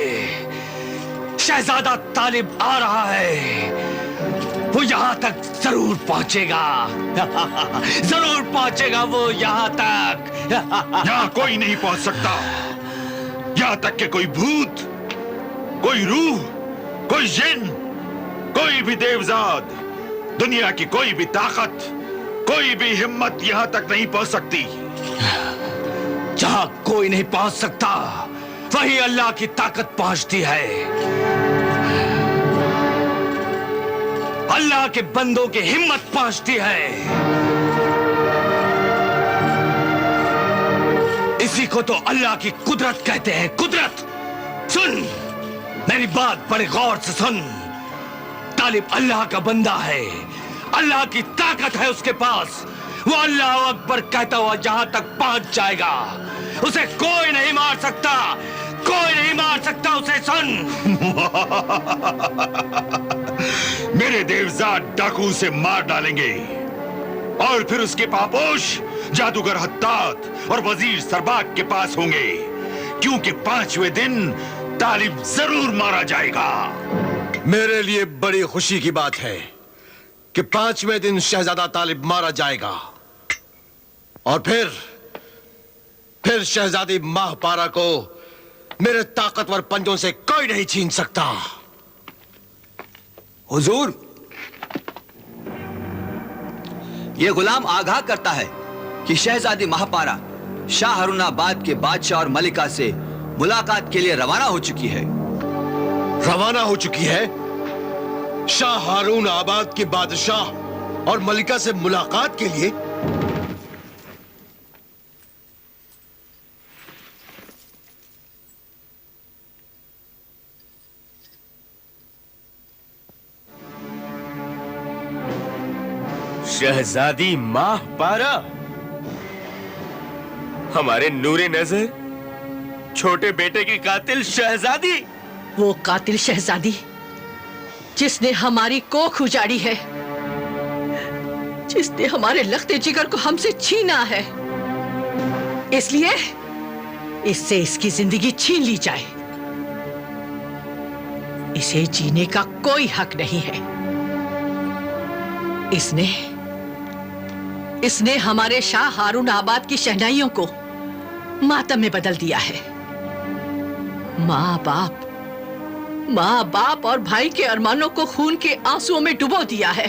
शहजादा तालिब आ रहा है, वो यहां तक जरूर पहुंचेगा। जरूर पहुंचेगा वो यहां तक। यहां कोई नहीं पहुंच सकता, यहां तक कि कोई भूत, कोई रूह, कोई जिन, कोई भी देवजाद, दुनिया की कोई भी ताकत, कोई भी हिम्मत यहां तक नहीं पहुंच सकती। जहां कोई नहीं पहुंच सकता, वहीं अल्लाह की ताकत पहुंचती है। अल्लाह के बंदों की हिम्मत पहुंचती है। इसी को तो अल्लाह की कुदरत कहते हैं, कुदरत। सुन, मेरी बात बड़े गौर से सुन। तालिब अल्लाह का बंदा है, अल्लाह की ताकत है उसके पास। वो अल्लाह अकबर कहता हुआ जहां तक पहुंच जाएगा, उसे कोई नहीं मार सकता, कोई नहीं मार सकता उसे। सुन, मेरे देवजाद डाकू से मार डालेंगे और फिर उसके पापोश जादूगर हत्तात और वजीर सरबाग के पास होंगे, क्योंकि 5वें दिन तालिब जरूर मारा जाएगा। मेरे लिए बड़ी खुशी की बात है कि 5वें दिन शहजादा तालिब मारा जाएगा और फिर शहजादी माहपारा को मेरे ताकतवर पंजों से कोई नहीं छीन सकता। हुजूर, ये गुलाम आगाह करता है कि शहजादी महापारा शाह हारूनाबाद के बादशाह और मलिका से मुलाकात के लिए रवाना हो चुकी है। रवाना हो चुकी है? शाह हारूनाबाद के बादशाह और मलिका से मुलाकात के लिए? शहजादी माहपारा, हमारे नूरे नजर छोटे बेटे की कातिल शहजादी। वो कातिल शहजादी जिसने हमारी कोख उजाड़ी है, जिसने हमारे लखते जिगर को हमसे छीना है, इसलिए इससे इसकी जिंदगी छीन ली जाए। इसे जीने का कोई हक नहीं है। इसने हमारे शाह हारून आबाद की शहनाइयों को मातम में बदल दिया है। माँ बाप और भाई के अरमानों को खून के आंसुओं में डुबो दिया है।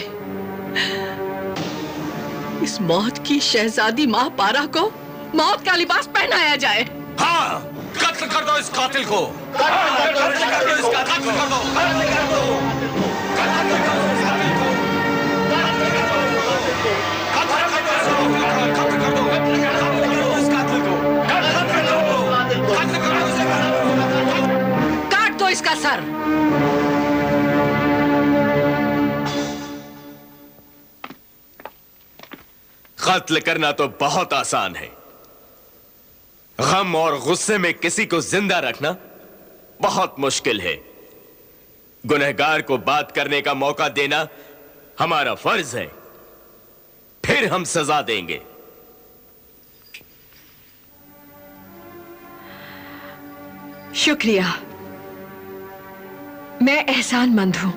इस मौत की शहजादी माहपारा को मौत का लिबास पहनाया जाए। हाँ, कत्ल कर दो इस कातिल को। काट दो इसका सर। कत्ल करना तो बहुत आसान है, गम और गुस्से में किसी को जिंदा रखना बहुत मुश्किल है। गुनहगार को बात करने का मौका देना हमारा फर्ज है, फिर हम सजा देंगे। शुक्रिया, मैं एहसानमंद हूं।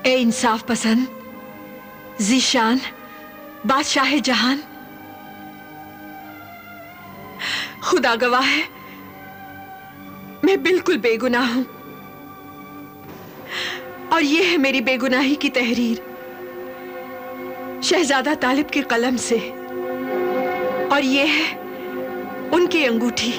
ए इंसाफ पसंद, ज़ीशान, बादशाह जहान, खुदा गवाह है मैं बिल्कुल बेगुनाह हूं, और यह है मेरी बेगुनाही की तहरीर शहजादा तालिब के कलम से, और यह है उनकी अंगूठी।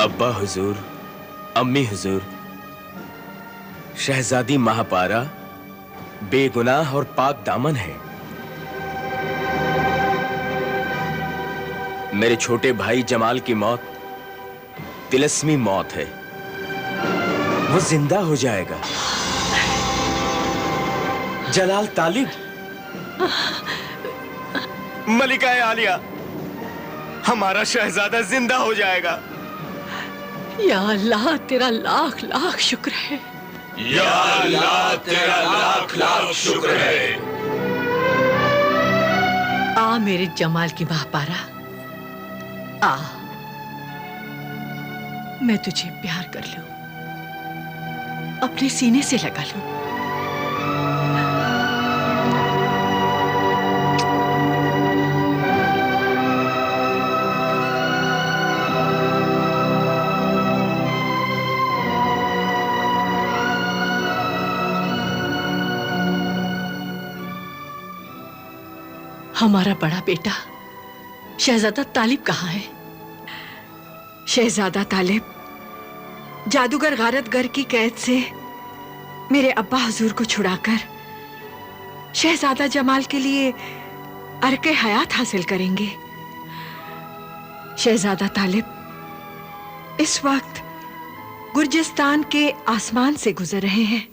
अब्बा हुजूर, अम्मी हुजूर, शहजादी माहपारा बेगुनाह और पाक दामन है। मेरे छोटे भाई जमाल की मौत तिलस्मी मौत है, वो जिंदा हो जाएगा। जलाल तालिब, मलिका आलिया, हमारा शहजादा जिंदा हो जाएगा। या अल्लाह, तेरा लाख लाख शुक्र है। या अल्लाह, तेरा लाख लाख शुक्र है। आ मेरे जमाल की माहपारा, आ, मैं तुझे प्यार कर लूं, अपने सीने से लगा लूं। हमारा बड़ा बेटा शहजादा तालिब कहाँ है? शहजादा तालिब जादूगर गारतगर की कैद से मेरे अब्बा हुजूर को छुड़ाकर शहजादा जमाल के लिए अर्के हयात हासिल करेंगे। शहजादा तालिब इस वक्त गुर्जिस्तान के आसमान से गुजर रहे हैं।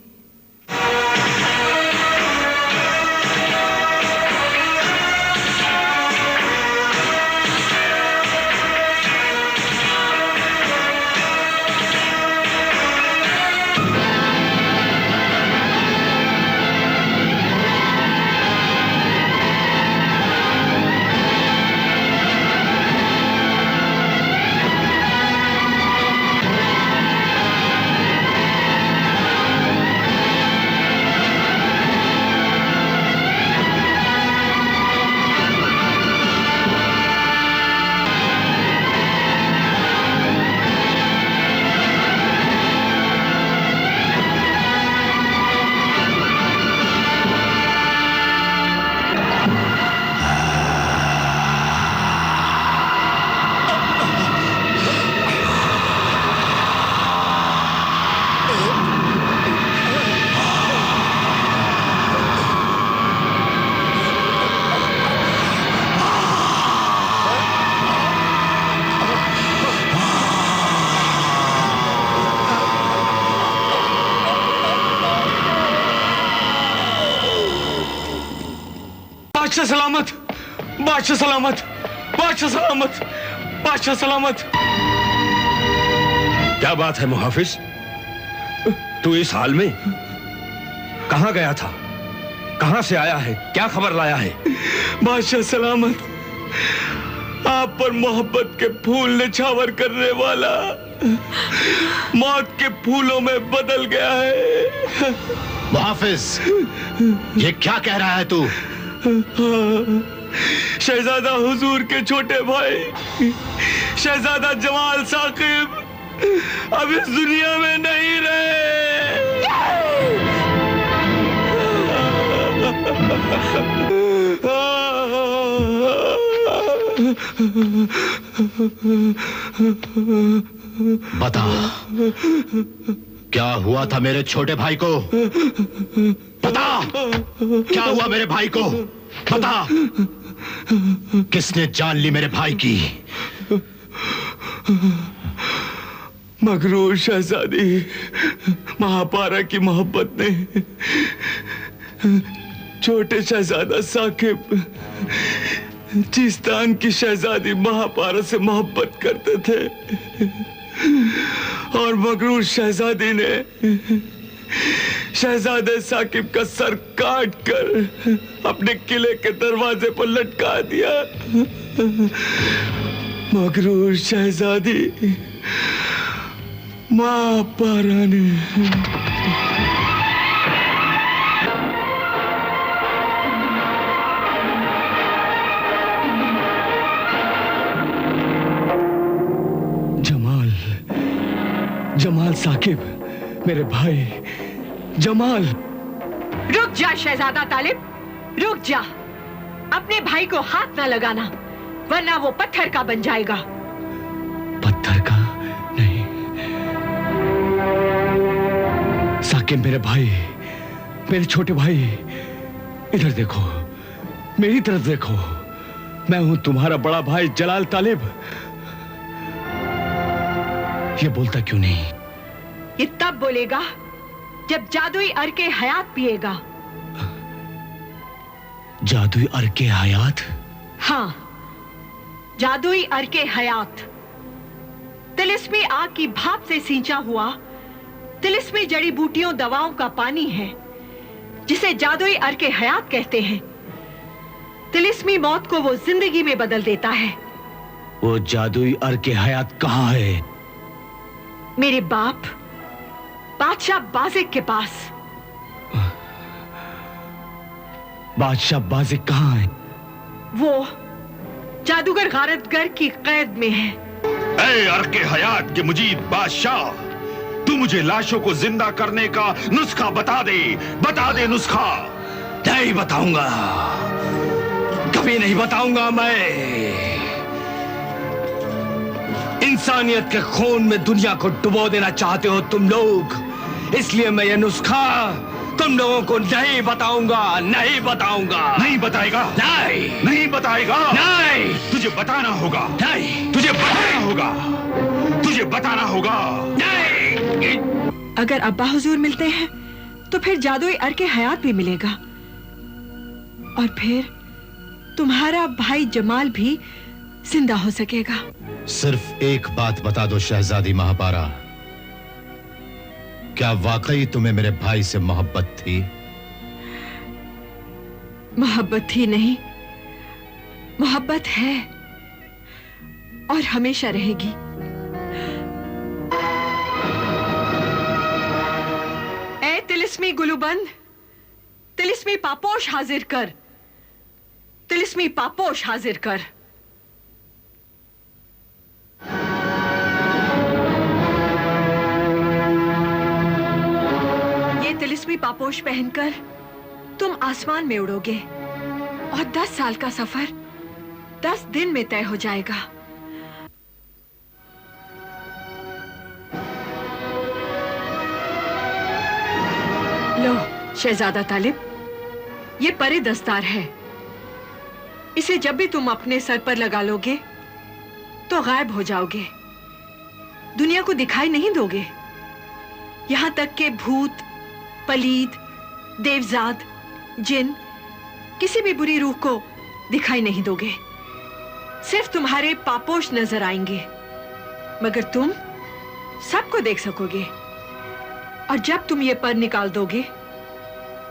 बादशाह सलामत, बादशाह सलामत, बादशाह सलामत, बादशाह सलामत। क्या बात है मुहाफिज, तू इस हाल में कहां गया था? कहां से आया है? क्या खबर लाया है? बादशाह सलामत, आप पर मोहब्बत के फूल निछावर करने वाला मौत के फूलों में बदल गया है। मुहाफिज, ये क्या कह रहा है तू? शहजादा हुजूर के छोटे भाई शहजादा जमाल साकिब अब इस दुनिया में नहीं रहे। बता, क्या हुआ था मेरे छोटे भाई को? बता, क्या हुआ मेरे भाई को? बता, किसने जान ली मेरे भाई की? मगरूर शहजादी महापारा की मोहब्बत ने छोटे शहजादा साकिब चीस्तान की शहजादी महापारा से मोहब्बत करते थे और मगरूर शहजादी ने शहजादे साकिब का सर काट कर अपने किले के दरवाजे पर लटका दिया। मगरूर शहजादी महापारा ने जमाल साकिब, मेरे भाई जमाल। रुक जा शहजादा तालिब, रुक जा। अपने भाई को हाथ ना लगाना, वरना वो पत्थर का बन जाएगा। पत्थर का नहीं साकिब, मेरे भाई, मेरे छोटे भाई, इधर देखो, मेरी तरफ देखो। मैं हूं तुम्हारा बड़ा भाई जलाल तालिब। ये बोलता क्यों नहीं? ये तब बोलेगा जब जादुई अर्के हयात पिएगा। जादुई अर्के हयात? हाँ, जादुई अर्के हयात तिलिस्मी आग की भाप से सींचा हुआ तिलिस्मी जड़ी बूटियों दवाओं का पानी है, जिसे जादुई अर्के हयात कहते हैं। तिलिस्मी मौत को वो जिंदगी में बदल देता है। वो जादुई अर्के हयात कहाँ है? मेरे बाप बादशाह बाजिक के पास। बादशाह बाजिक कहाँ है? वो जादूगर गारतगर की कैद में है। ऐ अर्के हयात के मुजीब बादशाह, तू मुझे लाशों को जिंदा करने का नुस्खा बता दे नुस्खा। नहीं बताऊंगा, कभी नहीं बताऊंगा। मैं इंसानियत के खून में दुनिया को डुबो देना चाहते हो तुम लोग, इसलिए मैं ये नुस्खा तुम लोगों को नहीं बताऊंगा। नहीं बताऊंगा। नहीं बताएगा? नहीं बताएगा? नहीं। तुझे बताना होगा। नहीं। तुझे बताना होगा। तुझे बताना होगा। नहीं। अगर अब्बा हुजूर मिलते हैं तो फिर जादुई अर्के हयात भी मिलेगा, और फिर तुम्हारा भाई जमाल भी जिंदा हो सकेगा। सिर्फ एक बात बता दो शहजादी महापारा, क्या वाकई तुम्हें मेरे भाई से मोहब्बत थी? मोहब्बत थी नहीं, मोहब्बत है और हमेशा रहेगी। ए तिलिस्मी गुलूबंद, तिलिस्मी पापोश हाजिर कर, तिलिस्मी पापोश हाजिर कर। ये तिलिस्मी पापोश पहनकर तुम आसमान में उड़ोगे और 10 साल का सफर 10 दिन में तय हो जाएगा। लो शहजादा तालिब, ये परे दस्तार है। इसे जब भी तुम अपने सर पर लगा लोगे तो गायब हो जाओगे, दुनिया को दिखाई नहीं दोगे। यहां तक कि भूत, पलीद, देवजाद, जिन किसी भी बुरी रूह को दिखाई नहीं दोगे। सिर्फ तुम्हारे पापोश नजर आएंगे, मगर तुम सबको देख सकोगे। और जब तुम ये पर निकाल दोगे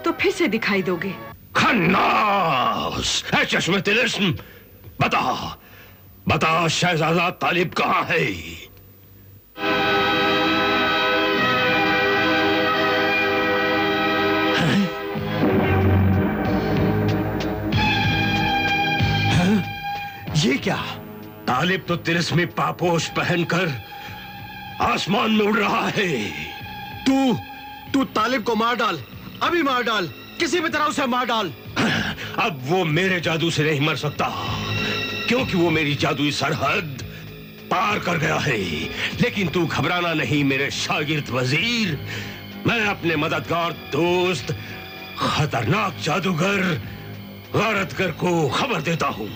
तो फिर से दिखाई दोगे। खन्नास, ऐ चश्मे तिलिस्म, बता शहजादा तालिब कहाँ है? ये क्या? तालिब तो तिलिस्मी पापोश पहनकर आसमान में उड़ रहा है। तू तालिब को मार डाल, अभी मार डाल, किसी भी तरह उसे मार डाल। अब वो मेरे जादू से नहीं मर सकता, क्योंकि वो मेरी जादुई सरहद पार कर गया है। लेकिन तू घबराना नहीं मेरे शागिर्द वजीर, मैं अपने मददगार दोस्त खतरनाक जादूगर गारतगर को खबर देता हूं।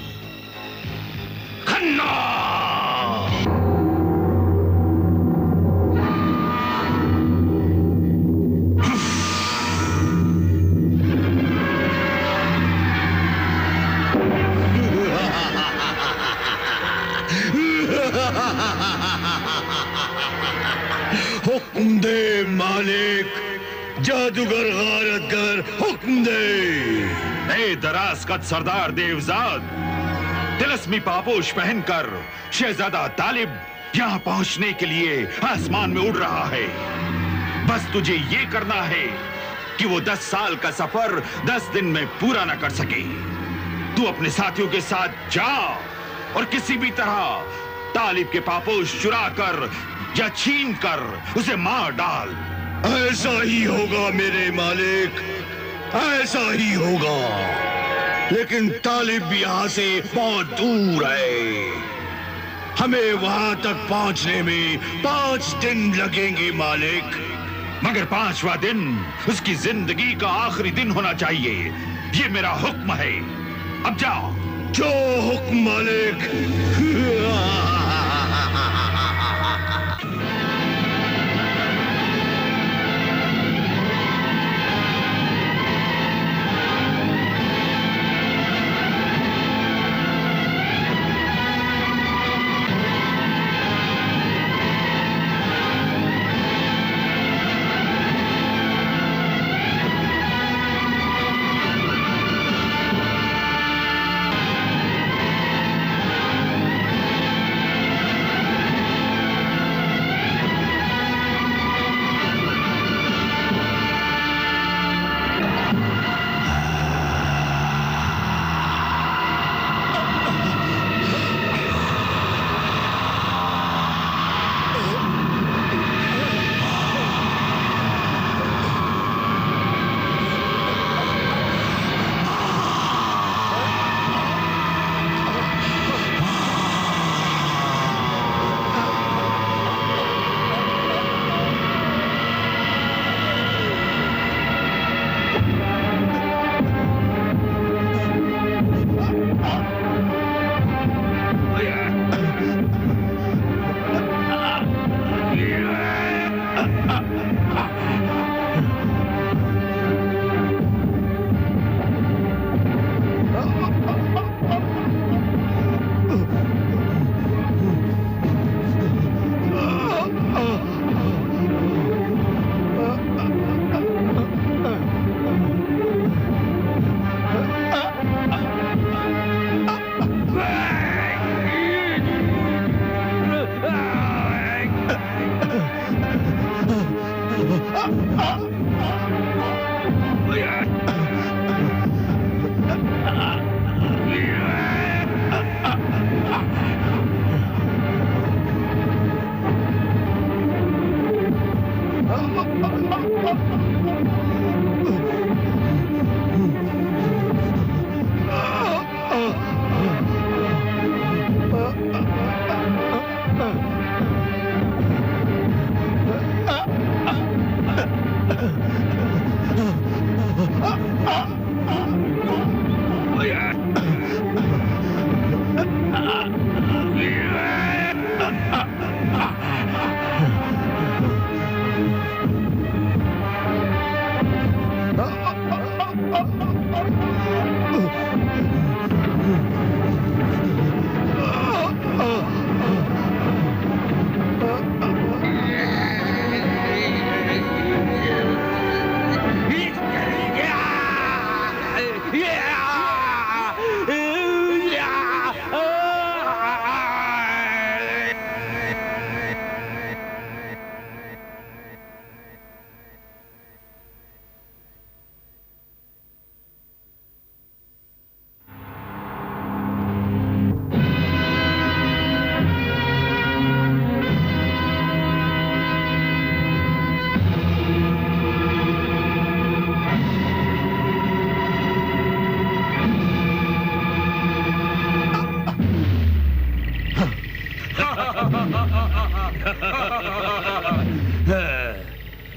खन्ना! हुक्म दे मालिक, जादूगर गारतगर, हुक्म दे। दराज कद सरदार देवजाद, तिलस्मी पापोश पहनकर शहजादा तालिब यहाँ पहुंचने के लिए आसमान में उड़ रहा है। बस तुझे ये करना है कि वो 10 साल का सफर 10 दिन में पूरा ना कर सके। तू अपने साथियों के साथ जा और किसी भी तरह तालिब के पापोश चुरा कर या छीन कर उसे मार डाल। ऐसा ही होगा मेरे मालिक, ऐसा ही होगा। लेकिन तालिब यहाँ से बहुत दूर है, हमें वहां तक पहुंचने में 5 दिन लगेंगे मालिक। मगर 5वां दिन उसकी जिंदगी का आखिरी दिन होना चाहिए, ये मेरा हुक्म है। अब जाओ। जो हुक्म मालिक।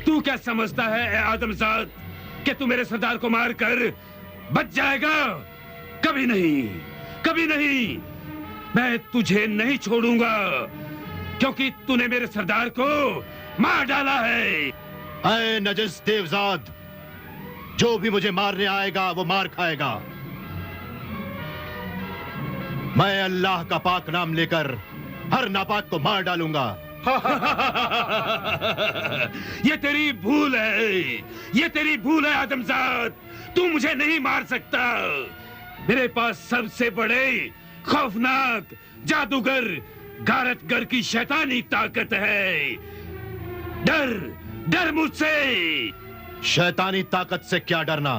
तू क्या समझता है ए आदमजाद कि तू मेरे सरदार को मारकर बच जाएगा? कभी नहीं, कभी नहीं। मैं तुझे नहीं छोड़ूंगा क्योंकि तूने मेरे सरदार को मार डाला है। ऐ नजिस देवजाद, जो भी मुझे मारने आएगा वो मार खाएगा। मैं अल्लाह का पाक नाम लेकर हर नापाक को मार डालूंगा। ये तेरी भूल है, ये तेरी भूल है आदमजाद। तू मुझे नहीं मार सकता। मेरे पास सबसे बड़े खौफनाक जादूगर गारतगर की शैतानी ताकत है। डर, डर मुझसे। शैतानी ताकत से क्या डरना?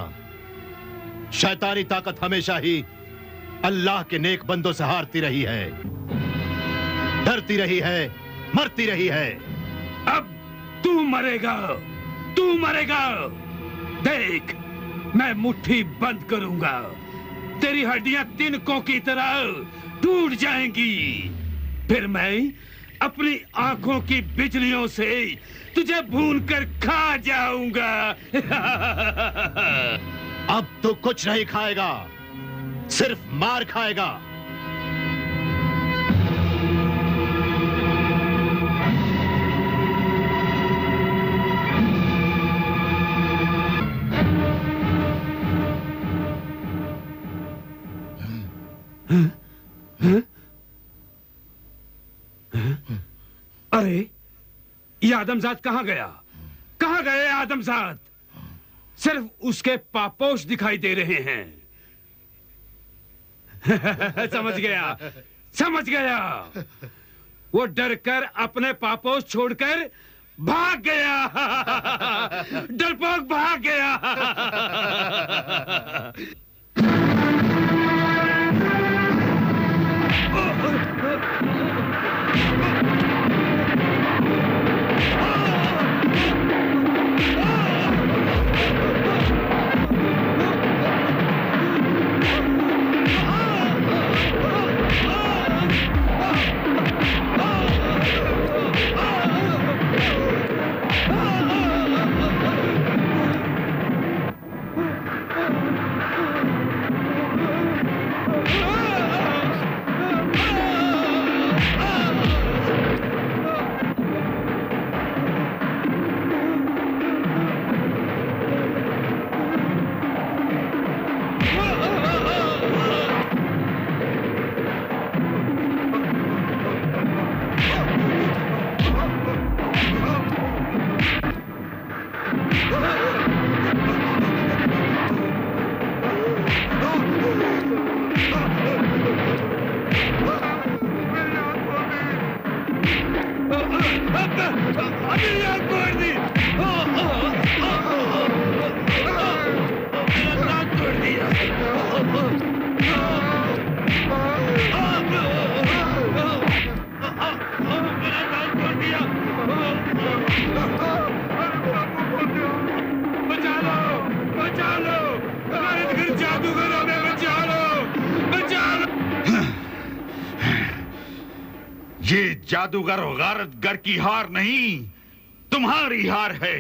शैतानी ताकत हमेशा ही अल्लाह के नेक बंदों से हारती रही है, डरती रही है, मरती रही है। अब तू मरेगा, तू मरेगा। देख, मैं मुट्ठी बंद करूंगा, तेरी हड्डियां तिनकों की तरह टूट जाएंगी। फिर मैं अपनी आंखों की बिजलियों से तुझे भून कर खा जाऊंगा। अब तो कुछ नहीं खाएगा, सिर्फ मार खाएगा। अरे, ये आदमजाद कहाँ गया? कहाँ गए आदमजाद? सिर्फ उसके पापोश दिखाई दे रहे हैं। समझ गया, समझ गया। वो डरकर अपने पापोश छोड़कर भाग गया। डरपोक भाग गया। ये जादूगर और गारतगर की हार नहीं, तुम्हारी हार है।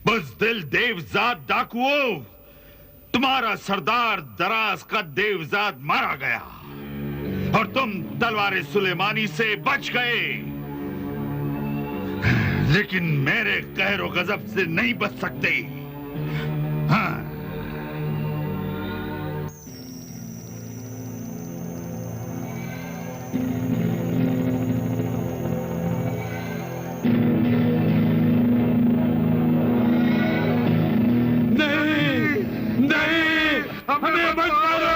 बुज़दिल देवजाद डाकुओं, तुम्हारा सरदार दराज का देवजाद मारा गया और तुम तलवार सुलेमानी से बच गए, लेकिन मेरे कहर और गजब से नहीं बच सकते। हाँ, हमें मत मारो,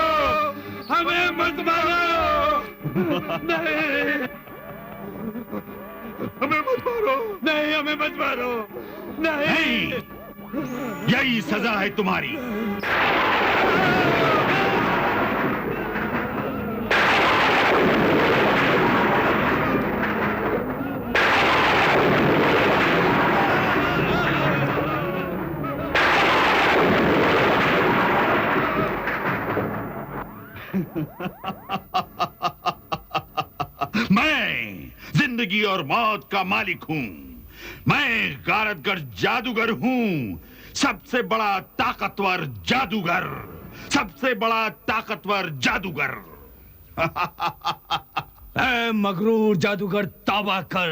हमें मत मारो, नहीं, हमें मत मारो, नहीं, हमें मत मारो, नहीं, यही सजा है तुम्हारी। मैं जिंदगी और मौत का मालिक हूं। मैं गारतगर जादूगर हूं, सबसे बड़ा ताकतवर जादूगर, सबसे बड़ा ताकतवर जादूगर। ऐ मगरूर जादूगर, तौबा कर,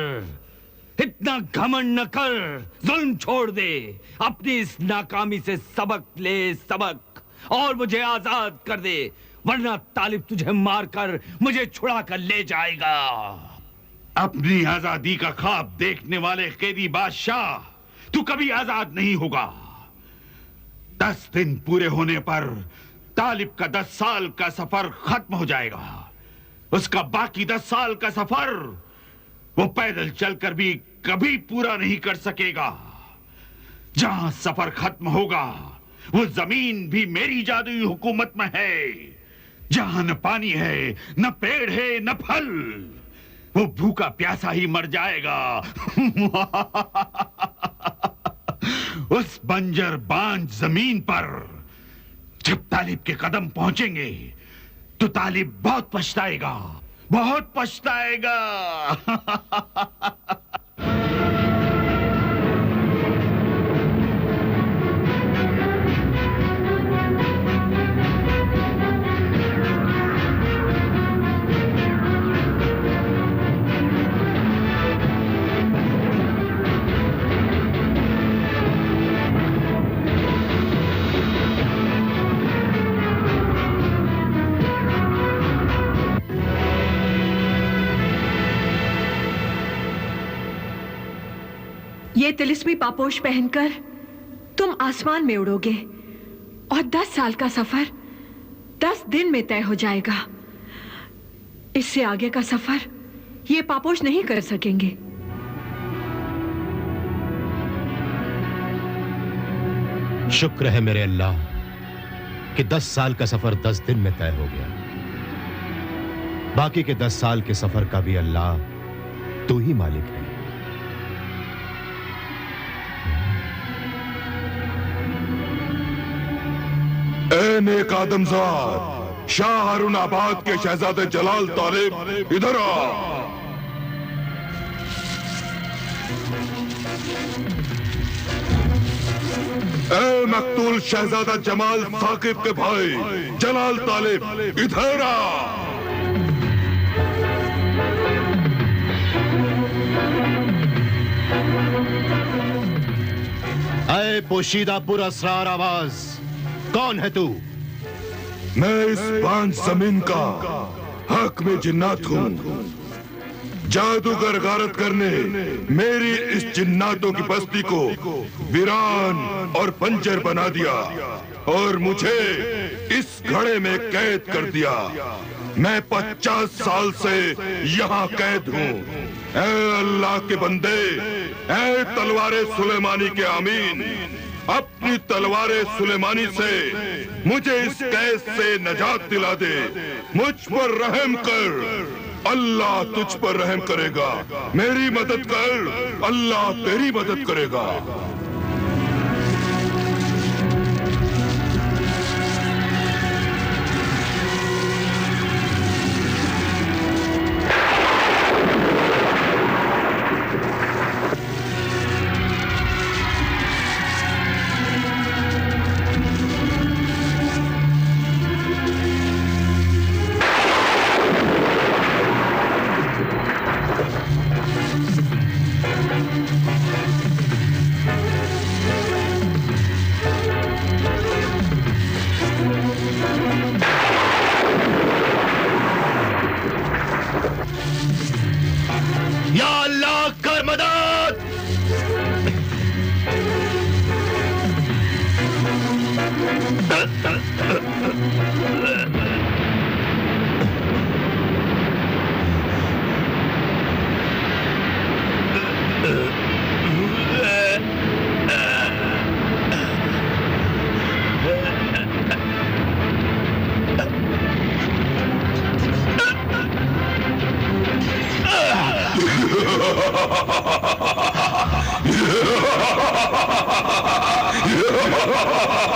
इतना घमंड न कर, जुल्म छोड़ दे, अपनी इस नाकामी से सबक ले, सबक, और मुझे आजाद कर दे, वरना तालिब तुझे मारकर मुझे छुड़ा कर ले जाएगा। अपनी आजादी का ख्वाब देखने वाले कैदी बादशाह, तू कभी आजाद नहीं होगा। 10 दिन पूरे होने पर तालिब का 10 साल का सफर खत्म हो जाएगा। उसका बाकी 10 साल का सफर वो पैदल चलकर भी कभी पूरा नहीं कर सकेगा। जहां सफर खत्म होगा वो जमीन भी मेरी जादुई हुकूमत में है। जहां न पानी है, न पेड़ है, न फल, वो भूखा प्यासा ही मर जाएगा। उस बंजर बांझ जमीन पर जब तालिब के कदम पहुंचेंगे तो तालिब बहुत पछताएगा, बहुत पछताएगा। ये तिलिस्मी पापोश पहनकर तुम आसमान में उड़ोगे और 10 साल का सफर 10 दिन में तय हो जाएगा। इससे आगे का सफर ये पापोश नहीं कर सकेंगे। शुक्र है मेरे अल्लाह कि 10 साल का सफर 10 दिन में तय हो गया। बाकी के 10 साल के सफर का भी अल्लाह तू ही मालिक है। ए नेक आदमजाद, शाह हारून आबाद के शहजादे जलाल तालिब, इधर आ। ए मकतूल शहजादा जमाल साकिब के भाई जलाल तालिब, इधर आ। ऐ पोशीदा पुरअसरार आवाज, कौन है तू? मैं इस बांझ जमीन का हक में जिन्नात हूँ। जादूगर गारत करने मेरी इस जिन्नातों की बस्ती को वीरान और बंजर बना दिया और मुझे इस घड़े में कैद कर दिया। मैं 50 साल से यहाँ कैद हूँ। ऐ अल्लाह के बंदे, ऐ तलवारे सुलेमानी के आमीन, अपनी तलवारे सुलेमानी से मुझे इस कैद से नजात दिला दे। मुझ पर रहम कर, अल्लाह तुझ पर रहम करेगा। मेरी मदद कर, अल्लाह तेरी मदद करेगा।